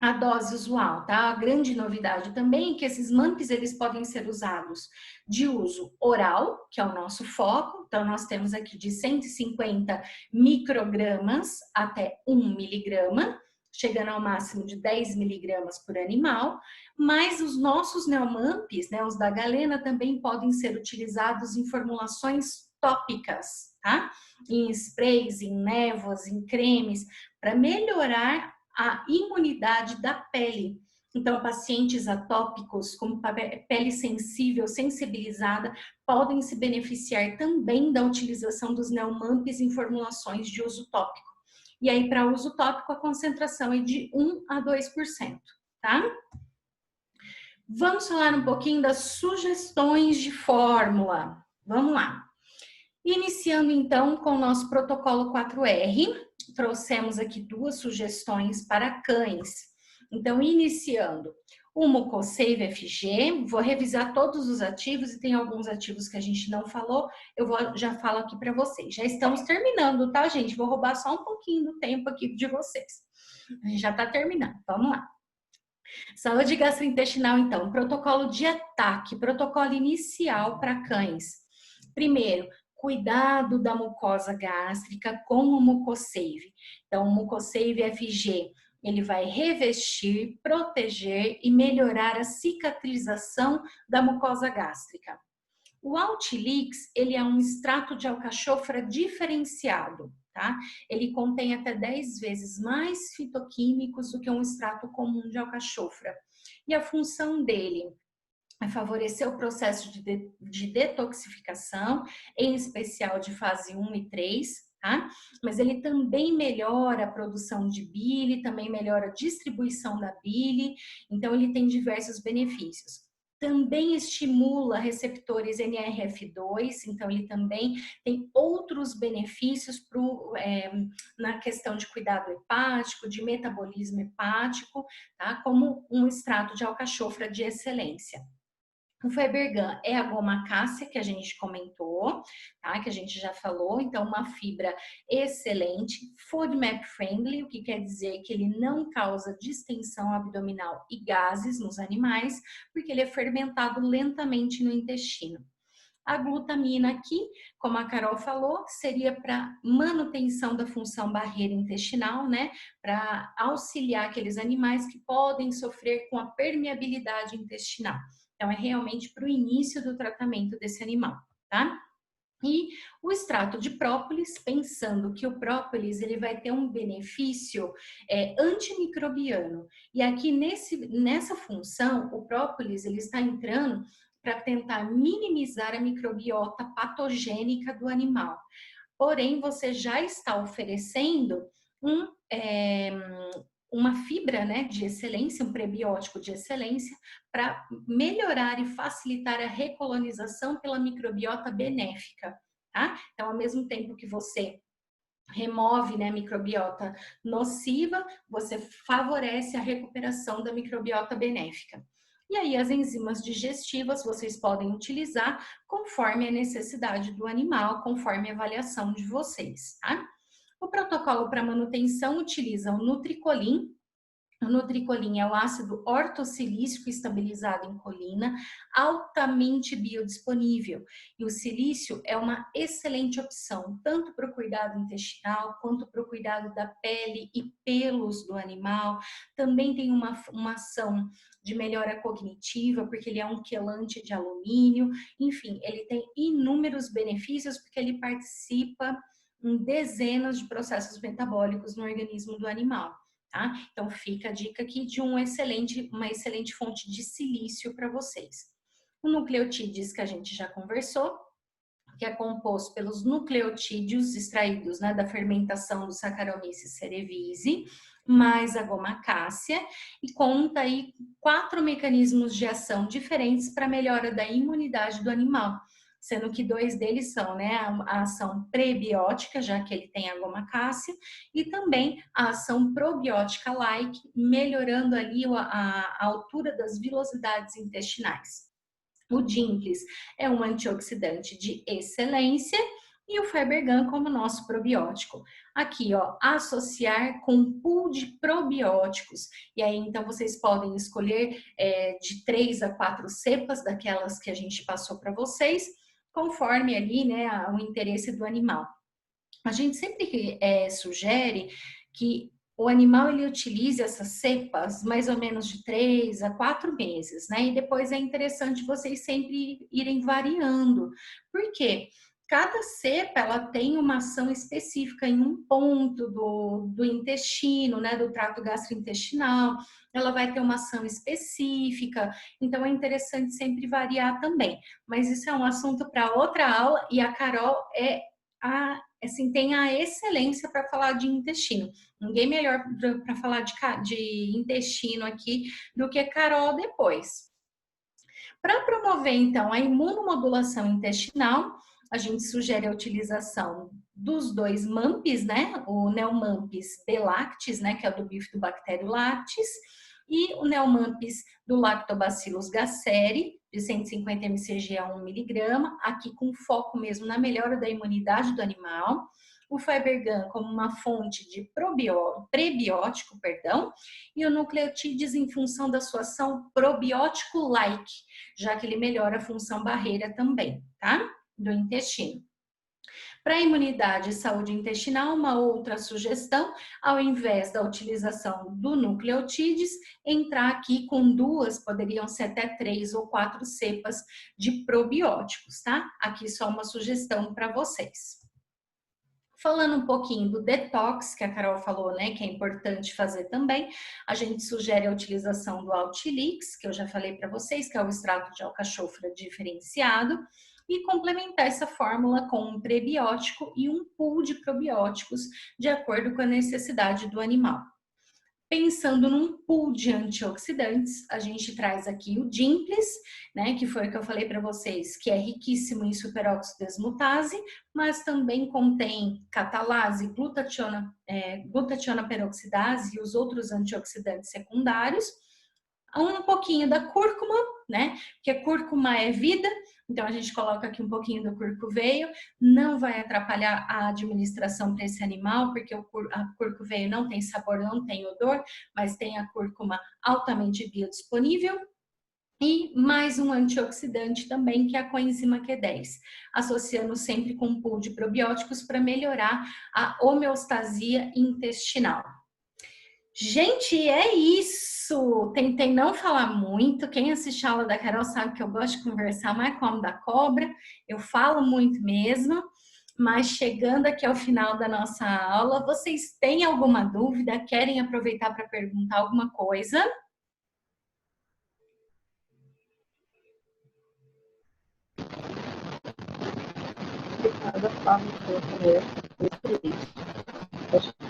a dose usual, tá? A grande novidade também é que esses MAMPs, eles podem ser usados de uso oral, que é o nosso foco. Então, nós temos aqui de 150 microgramas até 1 miligrama, chegando ao máximo de 10 miligramas por animal. Mas os nossos neomamps, né, os da Galena, também podem ser utilizados em formulações tópicas, tá? Em sprays, em névoas, em cremes, para melhorar a imunidade da pele. Então, pacientes atópicos com pele sensível, sensibilizada, podem se beneficiar também da utilização dos neomamps em formulações de uso tópico. E aí, para uso tópico, a concentração é de 1 a 2%, tá? Vamos falar um pouquinho das sugestões de fórmula. Vamos lá. Iniciando, então, com o nosso protocolo 4R, trouxemos aqui 2 sugestões para cães. Então, iniciando o Mucosave FG, vou revisar todos os ativos e tem alguns ativos que a gente não falou, já falo aqui para vocês. Já estamos terminando, tá, gente? Vou roubar só um pouquinho do tempo aqui de vocês. A gente já está terminando, vamos lá. Saúde gastrointestinal, então, protocolo de ataque, protocolo inicial para cães. Primeiro, cuidado da mucosa gástrica com o Mucosave. Então, o Mucosave FG, ele vai revestir, proteger e melhorar a cicatrização da mucosa gástrica. O Altilix, ele é um extrato de alcachofra diferenciado, tá? Ele contém até 10 vezes mais fitoquímicos do que um extrato comum de alcachofra. E a função dele é favorecer o processo de detoxificação, em especial de fase 1 e 3, tá? Mas ele também melhora a produção de bile, também melhora a distribuição da bile, então ele tem diversos benefícios. Também estimula receptores NRF2, então ele também tem outros benefícios na questão de cuidado hepático, de metabolismo hepático, tá? Como um extrato de alcachofra de excelência. O Febergan é a goma cássia que a gente comentou, tá? Que a gente já falou, então uma fibra excelente, FODMAP friendly, o que quer dizer que ele não causa distensão abdominal e gases nos animais, porque ele é fermentado lentamente no intestino. A glutamina aqui, como a Carol falou, seria para manutenção da função barreira intestinal, né? Para auxiliar aqueles animais que podem sofrer com a permeabilidade intestinal. Então, é realmente para o início do tratamento desse animal, tá? E o extrato de própolis, pensando que o própolis ele vai ter um benefício antimicrobiano. E aqui nessa função, o própolis ele está entrando para tentar minimizar a microbiota patogênica do animal. Porém, você já está oferecendo uma fibra, né, de excelência, um prebiótico de excelência, para melhorar e facilitar a recolonização pela microbiota benéfica, tá? Então, ao mesmo tempo que você remove, né, a microbiota nociva, você favorece a recuperação da microbiota benéfica. E aí, as enzimas digestivas vocês podem utilizar conforme a necessidade do animal, conforme a avaliação de vocês, tá? O protocolo para manutenção utiliza o Nutricolin. O Nutricolin é o ácido ortossilícico estabilizado em colina, altamente biodisponível. E o silício é uma excelente opção, tanto para o cuidado intestinal, quanto para o cuidado da pele e pelos do animal. Também tem uma ação de melhora cognitiva, porque ele é um quelante de alumínio. Enfim, ele tem inúmeros benefícios, porque ele participa em dezenas de processos metabólicos no organismo do animal. Tá? Então, fica a dica aqui de uma excelente fonte de silício para vocês. O nucleotídeos que a gente já conversou, que é composto pelos nucleotídeos extraídos, né, da fermentação do Saccharomyces cerevisiae, mais a goma cássia, e conta aí 4 mecanismos de ação diferentes para a melhora da imunidade do animal, sendo que 2 deles são, né, a ação prebiótica, já que ele tem a goma cássia, e também a ação probiótica-like, melhorando ali a altura das vilosidades intestinais. O Dimples é um antioxidante de excelência e o Fibergan como nosso probiótico. Aqui, ó, associar com pool de probióticos. E aí, então, vocês podem escolher de 3 a 4 cepas daquelas que a gente passou para vocês, conforme ali, né, o interesse do animal. A gente sempre sugere que o animal ele utilize essas cepas mais ou menos de 3 a 4 meses, né? E depois é interessante vocês sempre irem variando. Por quê? Cada cepa ela tem uma ação específica em um ponto do intestino, né? Do trato gastrointestinal. Ela vai ter uma ação específica, então é interessante sempre variar também. Mas isso é um assunto para outra aula e a Carol assim, tem a excelência para falar de intestino. Ninguém melhor para falar de intestino aqui do que Carol depois. Para promover, então, a imunomodulação intestinal, a gente sugere a utilização dos 2 MAMPs, né? O Neomampis B-lactis, né? Que é o do Bifidobacterium lactis, e o Neomampis do Lactobacillus gasseri, de 150 mcg a 1 miligrama, aqui com foco mesmo na melhora da imunidade do animal. O Fibergan como uma fonte de prebiótico, e o nucleotídeos em função da sua ação probiótico-like, já que ele melhora a função barreira também, tá? Do intestino. Para a imunidade e saúde intestinal, uma outra sugestão, ao invés da utilização do nucleotídeos, entrar aqui com 2, poderiam ser até 3 ou 4 cepas de probióticos, tá? Aqui só uma sugestão para vocês. Falando um pouquinho do detox, que a Carol falou, né, que é importante fazer também, a gente sugere a utilização do Altilix, que eu já falei para vocês, que é o extrato de alcachofra diferenciado, e complementar essa fórmula com um prebiótico e um pool de probióticos, de acordo com a necessidade do animal. Pensando num pool de antioxidantes, a gente traz aqui o Dimples, né, que foi o que eu falei para vocês, que é riquíssimo em superóxido desmutase, mas também contém catalase, glutationa peroxidase e os outros antioxidantes secundários. Um pouquinho da cúrcuma, né? Porque a cúrcuma é vida, então a gente coloca aqui um pouquinho do curcuveio, não vai atrapalhar a administração para esse animal, porque a curcuveio não tem sabor, não tem odor, mas tem a cúrcuma altamente biodisponível. E mais um antioxidante também, que é a coenzima Q10, associando sempre com um pool de probióticos para melhorar a homeostasia intestinal. Gente, é isso! Tentei não falar muito. Quem assiste a aula da Carol sabe que eu gosto de conversar mais como da cobra. Eu falo muito mesmo. Mas chegando aqui ao final da nossa aula, vocês têm alguma dúvida? Querem aproveitar para perguntar alguma coisa? Obrigada, Flávia, pela palestra, foi excelente. Acho que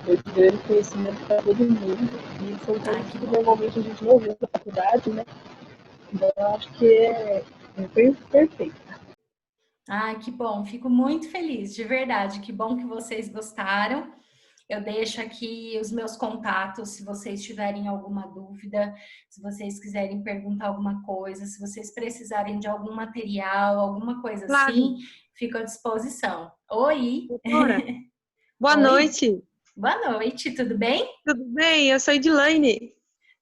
foi de grande conhecimento para todo mundo. E são coisas que normalmente a gente não vê na faculdade, né? Então, eu acho que foi perfeito. Ah, que bom, fico muito feliz, de verdade. Que bom que vocês gostaram. Eu deixo aqui os meus contatos, se vocês tiverem alguma dúvida, se vocês quiserem perguntar alguma coisa, se vocês precisarem de algum material, alguma coisa assim, fico à disposição. Oi! Doutora, boa Oi. Noite. Boa noite, tudo bem? Tudo bem? Eu sou Edilane.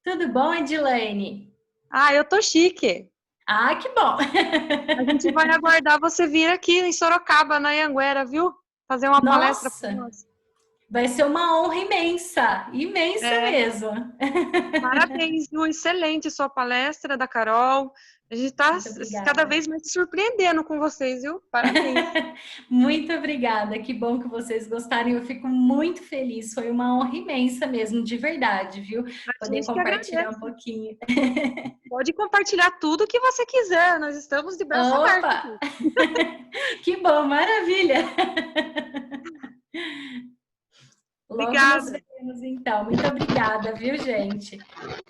Tudo bom, Edilane? Ah, eu tô chique. Ah, que bom! A gente vai aguardar você vir aqui em Sorocaba, na Anhanguera, viu? Fazer uma palestra para nós. Vai ser uma honra imensa, imensa mesmo. Parabéns, viu? Excelente sua palestra da Carol. A gente está cada vez mais se surpreendendo com vocês, viu? Parabéns. Muito obrigada, que bom que vocês gostaram. Eu fico muito feliz, foi uma honra imensa mesmo, de verdade, viu? Poder compartilhar um pouquinho. Pode compartilhar tudo que você quiser, nós estamos de braço aberto. Que bom, maravilha! Obrigada. Logo nos vemos, então. Muito obrigada, viu, gente?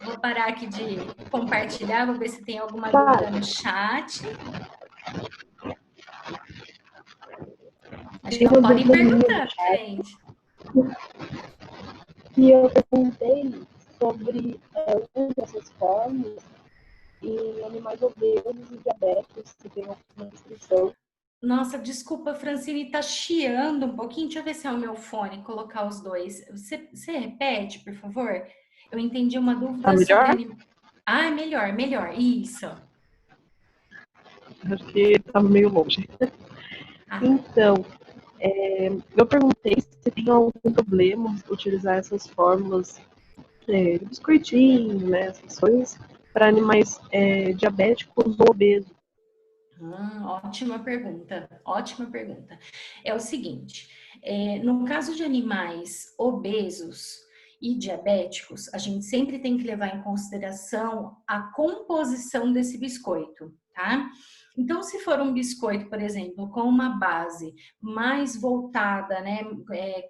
Vou parar aqui de compartilhar, vou ver se tem alguma dúvida no chat. Acho que não podem perguntar, gente. E eu perguntei sobre o uso dessas formas em animais obesos e diabéticos, se tem alguma restrição. Nossa, desculpa, Francine, tá chiando um pouquinho. Deixa eu ver se é o meu fone, colocar os dois. Você repete, por favor? Eu entendi uma dúvida Tá sobre melhor? animais. Ah, melhor, melhor. Isso. Acho que estava meio longe. Ah, Então, eu perguntei se tem algum problema utilizar essas fórmulas de biscoitinho, né, essas coisas, para animais diabéticos ou obesos. ótima pergunta, ótima pergunta. É o seguinte, no caso de animais obesos e diabéticos, a gente sempre tem que levar em consideração a composição desse biscoito, tá? Então, se for um biscoito, por exemplo, com uma base mais voltada, né,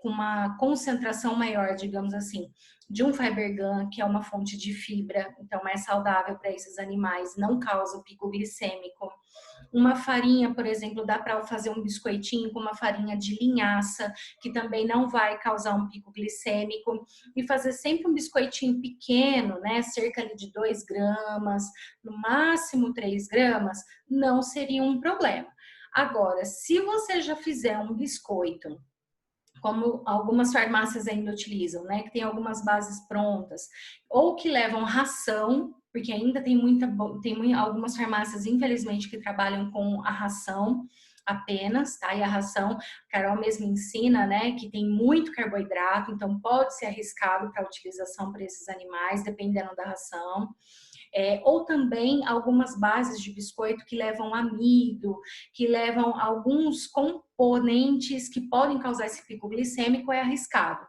com uma concentração maior, digamos assim, de um fiber gum, que é uma fonte de fibra, então mais saudável para esses animais, não causa o pico glicêmico. Uma farinha, por exemplo, dá para fazer um biscoitinho com uma farinha de linhaça, que também não vai causar um pico glicêmico. E fazer sempre um biscoitinho pequeno, né? Cerca de 2 gramas, no máximo 3 gramas, não seria um problema. Agora, se você já fizer um biscoito, como algumas farmácias ainda utilizam, né? Que tem algumas bases prontas, ou que levam ração, porque ainda tem algumas farmácias, infelizmente, que trabalham com a ração apenas, tá? E a ração, a Carol mesmo ensina, né? Que tem muito carboidrato, então pode ser arriscado para a utilização para esses animais, dependendo da ração. Ou também algumas bases de biscoito que levam amido, que levam alguns componentes que podem causar esse pico glicêmico, é arriscado.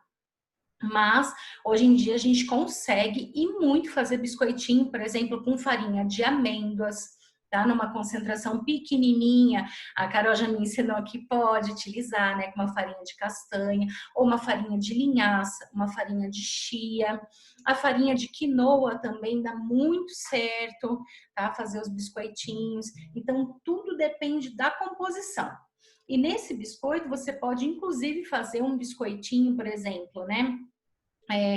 Mas hoje em dia a gente consegue e muito fazer biscoitinho, por exemplo, com farinha de amêndoas, tá? Numa concentração pequenininha. A Carol já me ensinou que pode utilizar, né? Com uma farinha de castanha, ou uma farinha de linhaça, uma farinha de chia. A farinha de quinoa também dá muito certo, tá? Fazer os biscoitinhos. Então, tudo depende da composição. E nesse biscoito, você pode, inclusive, fazer um biscoitinho, por exemplo, né?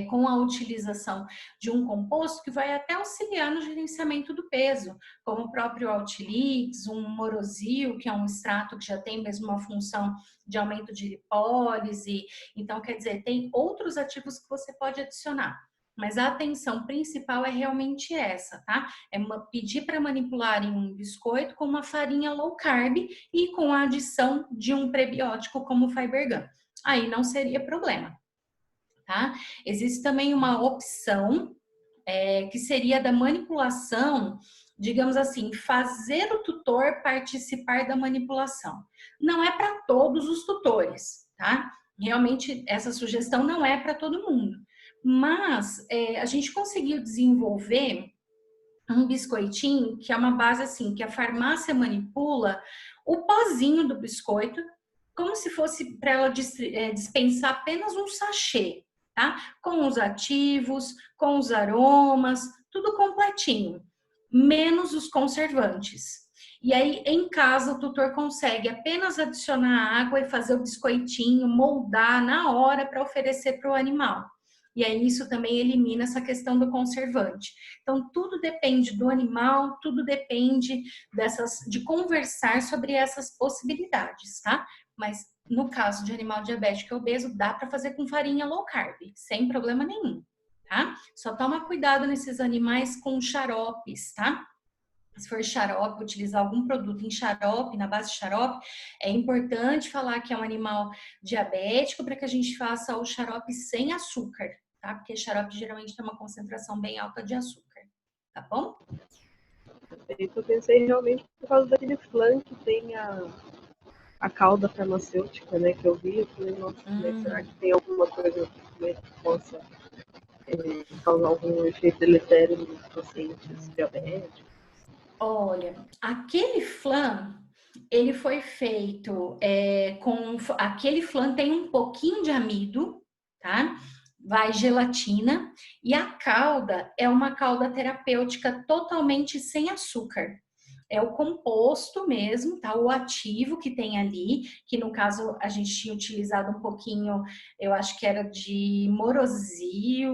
Com a utilização de um composto que vai até auxiliar no gerenciamento do peso, como o próprio Altilix, um Morosil, que é um extrato que já tem mesmo uma função de aumento de lipólise. Então, quer dizer, tem outros ativos que você pode adicionar. Mas a atenção principal é realmente essa, tá? Pedir para manipularem um biscoito com uma farinha low carb e com a adição de um prebiótico como o Fiber Gum. Aí não seria problema. Tá? Existe também uma opção que seria da manipulação, digamos assim, fazer o tutor participar da manipulação. Não é para todos os tutores, tá? Realmente essa sugestão não é para todo mundo, mas a gente conseguiu desenvolver um biscoitinho que é uma base assim, que a farmácia manipula o pozinho do biscoito, como se fosse para ela dispensar apenas um sachê. Tá? Com os ativos, com os aromas, tudo completinho, menos os conservantes. E aí, em casa, o tutor consegue apenas adicionar água e fazer o biscoitinho, moldar na hora para oferecer para o animal. E aí, isso também elimina essa questão do conservante. Então, tudo depende do animal, tudo depende de conversar sobre essas possibilidades, tá? Mas no caso de animal diabético e obeso, dá para fazer com farinha low carb, sem problema nenhum, tá? Só toma cuidado nesses animais com xaropes, tá? Se for xarope, utilizar algum produto em xarope, na base de xarope, é importante falar que é um animal diabético para que a gente faça o xarope sem açúcar, tá? Porque xarope geralmente tem uma concentração bem alta de açúcar, tá bom? Eu pensei realmente por causa daquele flan que tem a cauda farmacêutica, né, que eu vi, eu falei, nossa, será que tem alguma coisa que possa causar algum efeito deletério nos pacientes diabéticos? Olha, aquele flan, ele foi feito aquele flan tem um pouquinho de amido, tá? Vai gelatina e a calda é uma calda terapêutica totalmente sem açúcar. É o composto mesmo, tá? O ativo que tem ali, que no caso a gente tinha utilizado um pouquinho, eu acho que era de Morosil,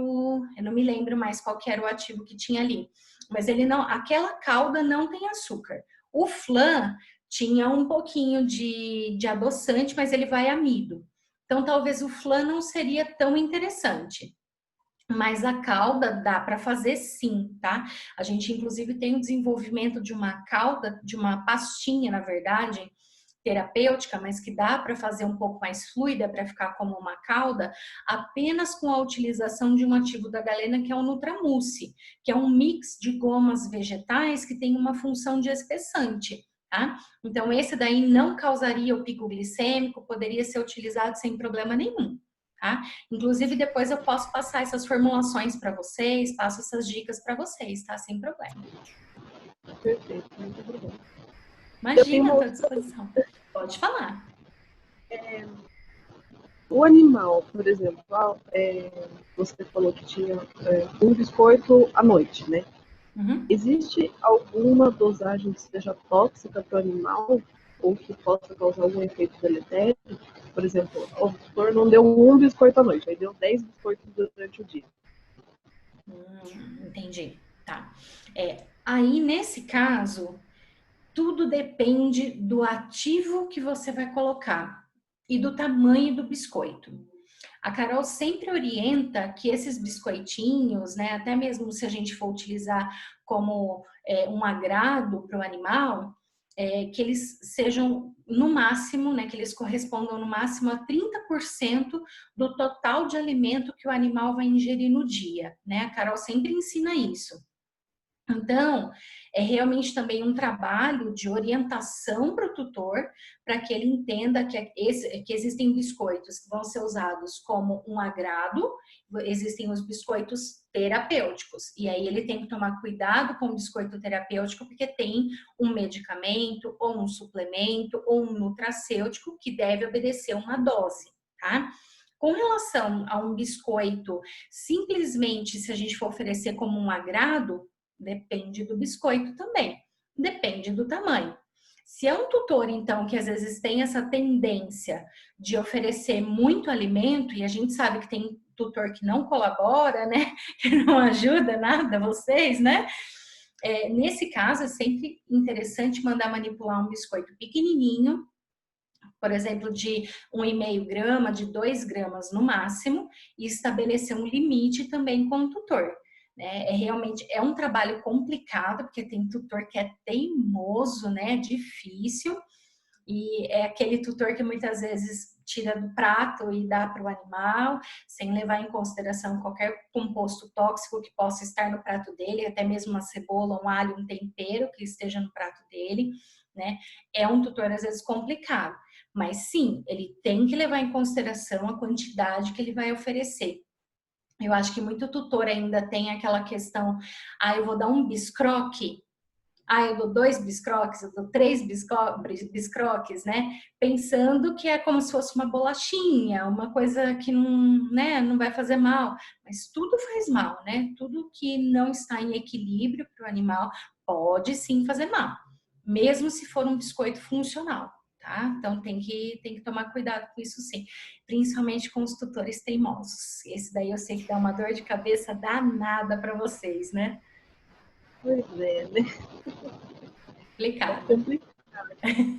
eu não me lembro mais qual que era o ativo que tinha ali. Mas aquela calda não tem açúcar. O flan tinha um pouquinho de adoçante, mas ele vai amido. Então, talvez o flan não seria tão interessante. Mas a calda dá para fazer sim, tá? A gente, inclusive, tem o desenvolvimento de uma calda, de uma pastinha, na verdade, terapêutica, mas que dá para fazer um pouco mais fluida, para ficar como uma calda, apenas com a utilização de um ativo da galena, que é o Nutramulse, que é um mix de gomas vegetais que tem uma função de espessante. Tá? Então, esse daí não causaria o pico glicêmico, poderia ser utilizado sem problema nenhum. Tá? Inclusive, depois eu posso passar essas formulações para vocês, passo essas dicas para vocês, tá? Sem problema. Perfeito, muito obrigada. Imagina, estou à disposição. Pode falar. O animal, por exemplo, você falou que tinha um biscoito à noite, né? Uhum. Existe alguma dosagem que seja tóxica para o animal ou que possa causar algum efeito deletério? Por exemplo, o tutor não deu um biscoito à noite, aí deu 10 biscoitos durante o dia. Entendi. Tá. Aí, nesse caso, tudo depende do ativo que você vai colocar e do tamanho do biscoito. A Carol sempre orienta que esses biscoitinhos, né, até mesmo se a gente for utilizar como um agrado para o animal, que eles sejam no máximo, né, que eles correspondam no máximo a 30% do total de alimento que o animal vai ingerir no dia, né? A Carol sempre ensina isso. Então, é realmente também um trabalho de orientação para o tutor, para que ele entenda que existem biscoitos que vão ser usados como um agrado, existem os biscoitos terapêuticos. E aí ele tem que tomar cuidado com o biscoito terapêutico, porque tem um medicamento, ou um suplemento, ou um nutracêutico que deve obedecer uma dose, tá? Com relação a um biscoito, simplesmente se a gente for oferecer como um agrado, depende do biscoito também, depende do tamanho. Se é um tutor, então, que às vezes tem essa tendência de oferecer muito alimento, e a gente sabe que tem tutor que não colabora, né, que não ajuda nada vocês, né, nesse caso é sempre interessante mandar manipular um biscoito pequenininho, por exemplo, de 1,5 grama, de 2 gramas no máximo, e estabelecer um limite também com o tutor. Realmente um trabalho complicado, porque tem tutor que é teimoso, né? Difícil, e é aquele tutor que muitas vezes tira do prato e dá para o animal, sem levar em consideração qualquer composto tóxico que possa estar no prato dele, até mesmo uma cebola, um alho, um tempero que esteja no prato dele, né? É um tutor às vezes complicado, mas sim, ele tem que levar em consideração a quantidade que ele vai oferecer. Eu acho que muito tutor ainda tem aquela questão, eu vou dar um biscroque, eu dou 2 biscroques, eu dou 3 biscroques, né? Pensando que é como se fosse uma bolachinha, uma coisa que não, né, não vai fazer mal. Mas tudo faz mal, né? Tudo que não está em equilíbrio para o animal pode sim fazer mal, mesmo se for um biscoito funcional. Tá? Então tem que tomar cuidado com isso sim, principalmente com os tutores teimosos. Esse daí eu sei que dá uma dor de cabeça danada para vocês, né? Pois é, né? Complicado. É complicado.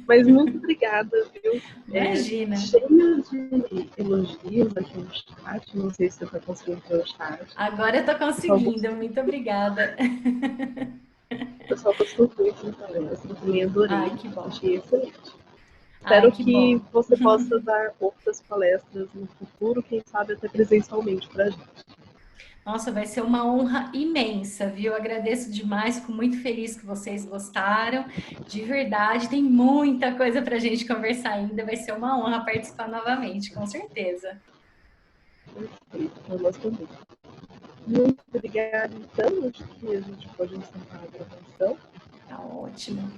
Mas muito obrigada, viu? Imagina. Cheio de elogios aqui no chat. Não sei se você está conseguindo ver o chat. Agora eu tô conseguindo, muito obrigada. O pessoal gostou muito da palestra, também adorei. Ai, que bom. Achei excelente. Espero que você possa dar outras palestras no futuro, quem sabe até presencialmente para a gente. Nossa, vai ser uma honra imensa, viu? Eu agradeço demais, fico muito feliz que vocês gostaram. De verdade, tem muita coisa para a gente conversar ainda. Vai ser uma honra participar novamente, com certeza. Perfeito, para nós também. Muito obrigada, então. Acho que a gente pode encerrar a gravação. Tá ótimo.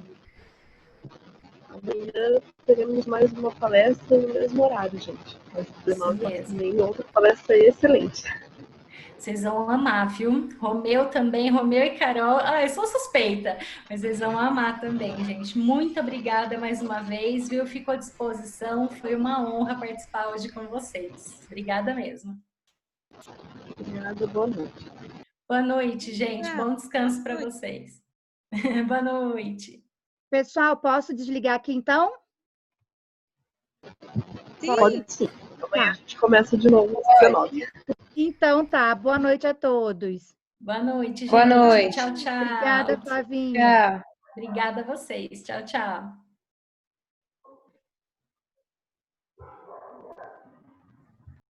Amanhã teremos mais uma palestra no mesmo horário, gente. Às 19 horas. Também outra palestra excelente. Vocês vão amar, viu? Romeu também, Romeu e Carol. Eu sou suspeita, mas vocês vão amar também, gente. Muito obrigada mais uma vez, viu? Fico à disposição. Foi uma honra participar hoje com vocês. Obrigada mesmo. Obrigada, boa noite. Boa noite, gente. Bom descanso para vocês. Boa noite. Pessoal, posso desligar aqui então? Sim. Pode sim. Amanhã a gente começa de novo às 19. Então tá. Boa noite a todos. Boa noite, gente. Boa noite. Tchau, tchau. Obrigada, Flavinha. Tchau. Obrigada a vocês. Tchau, tchau.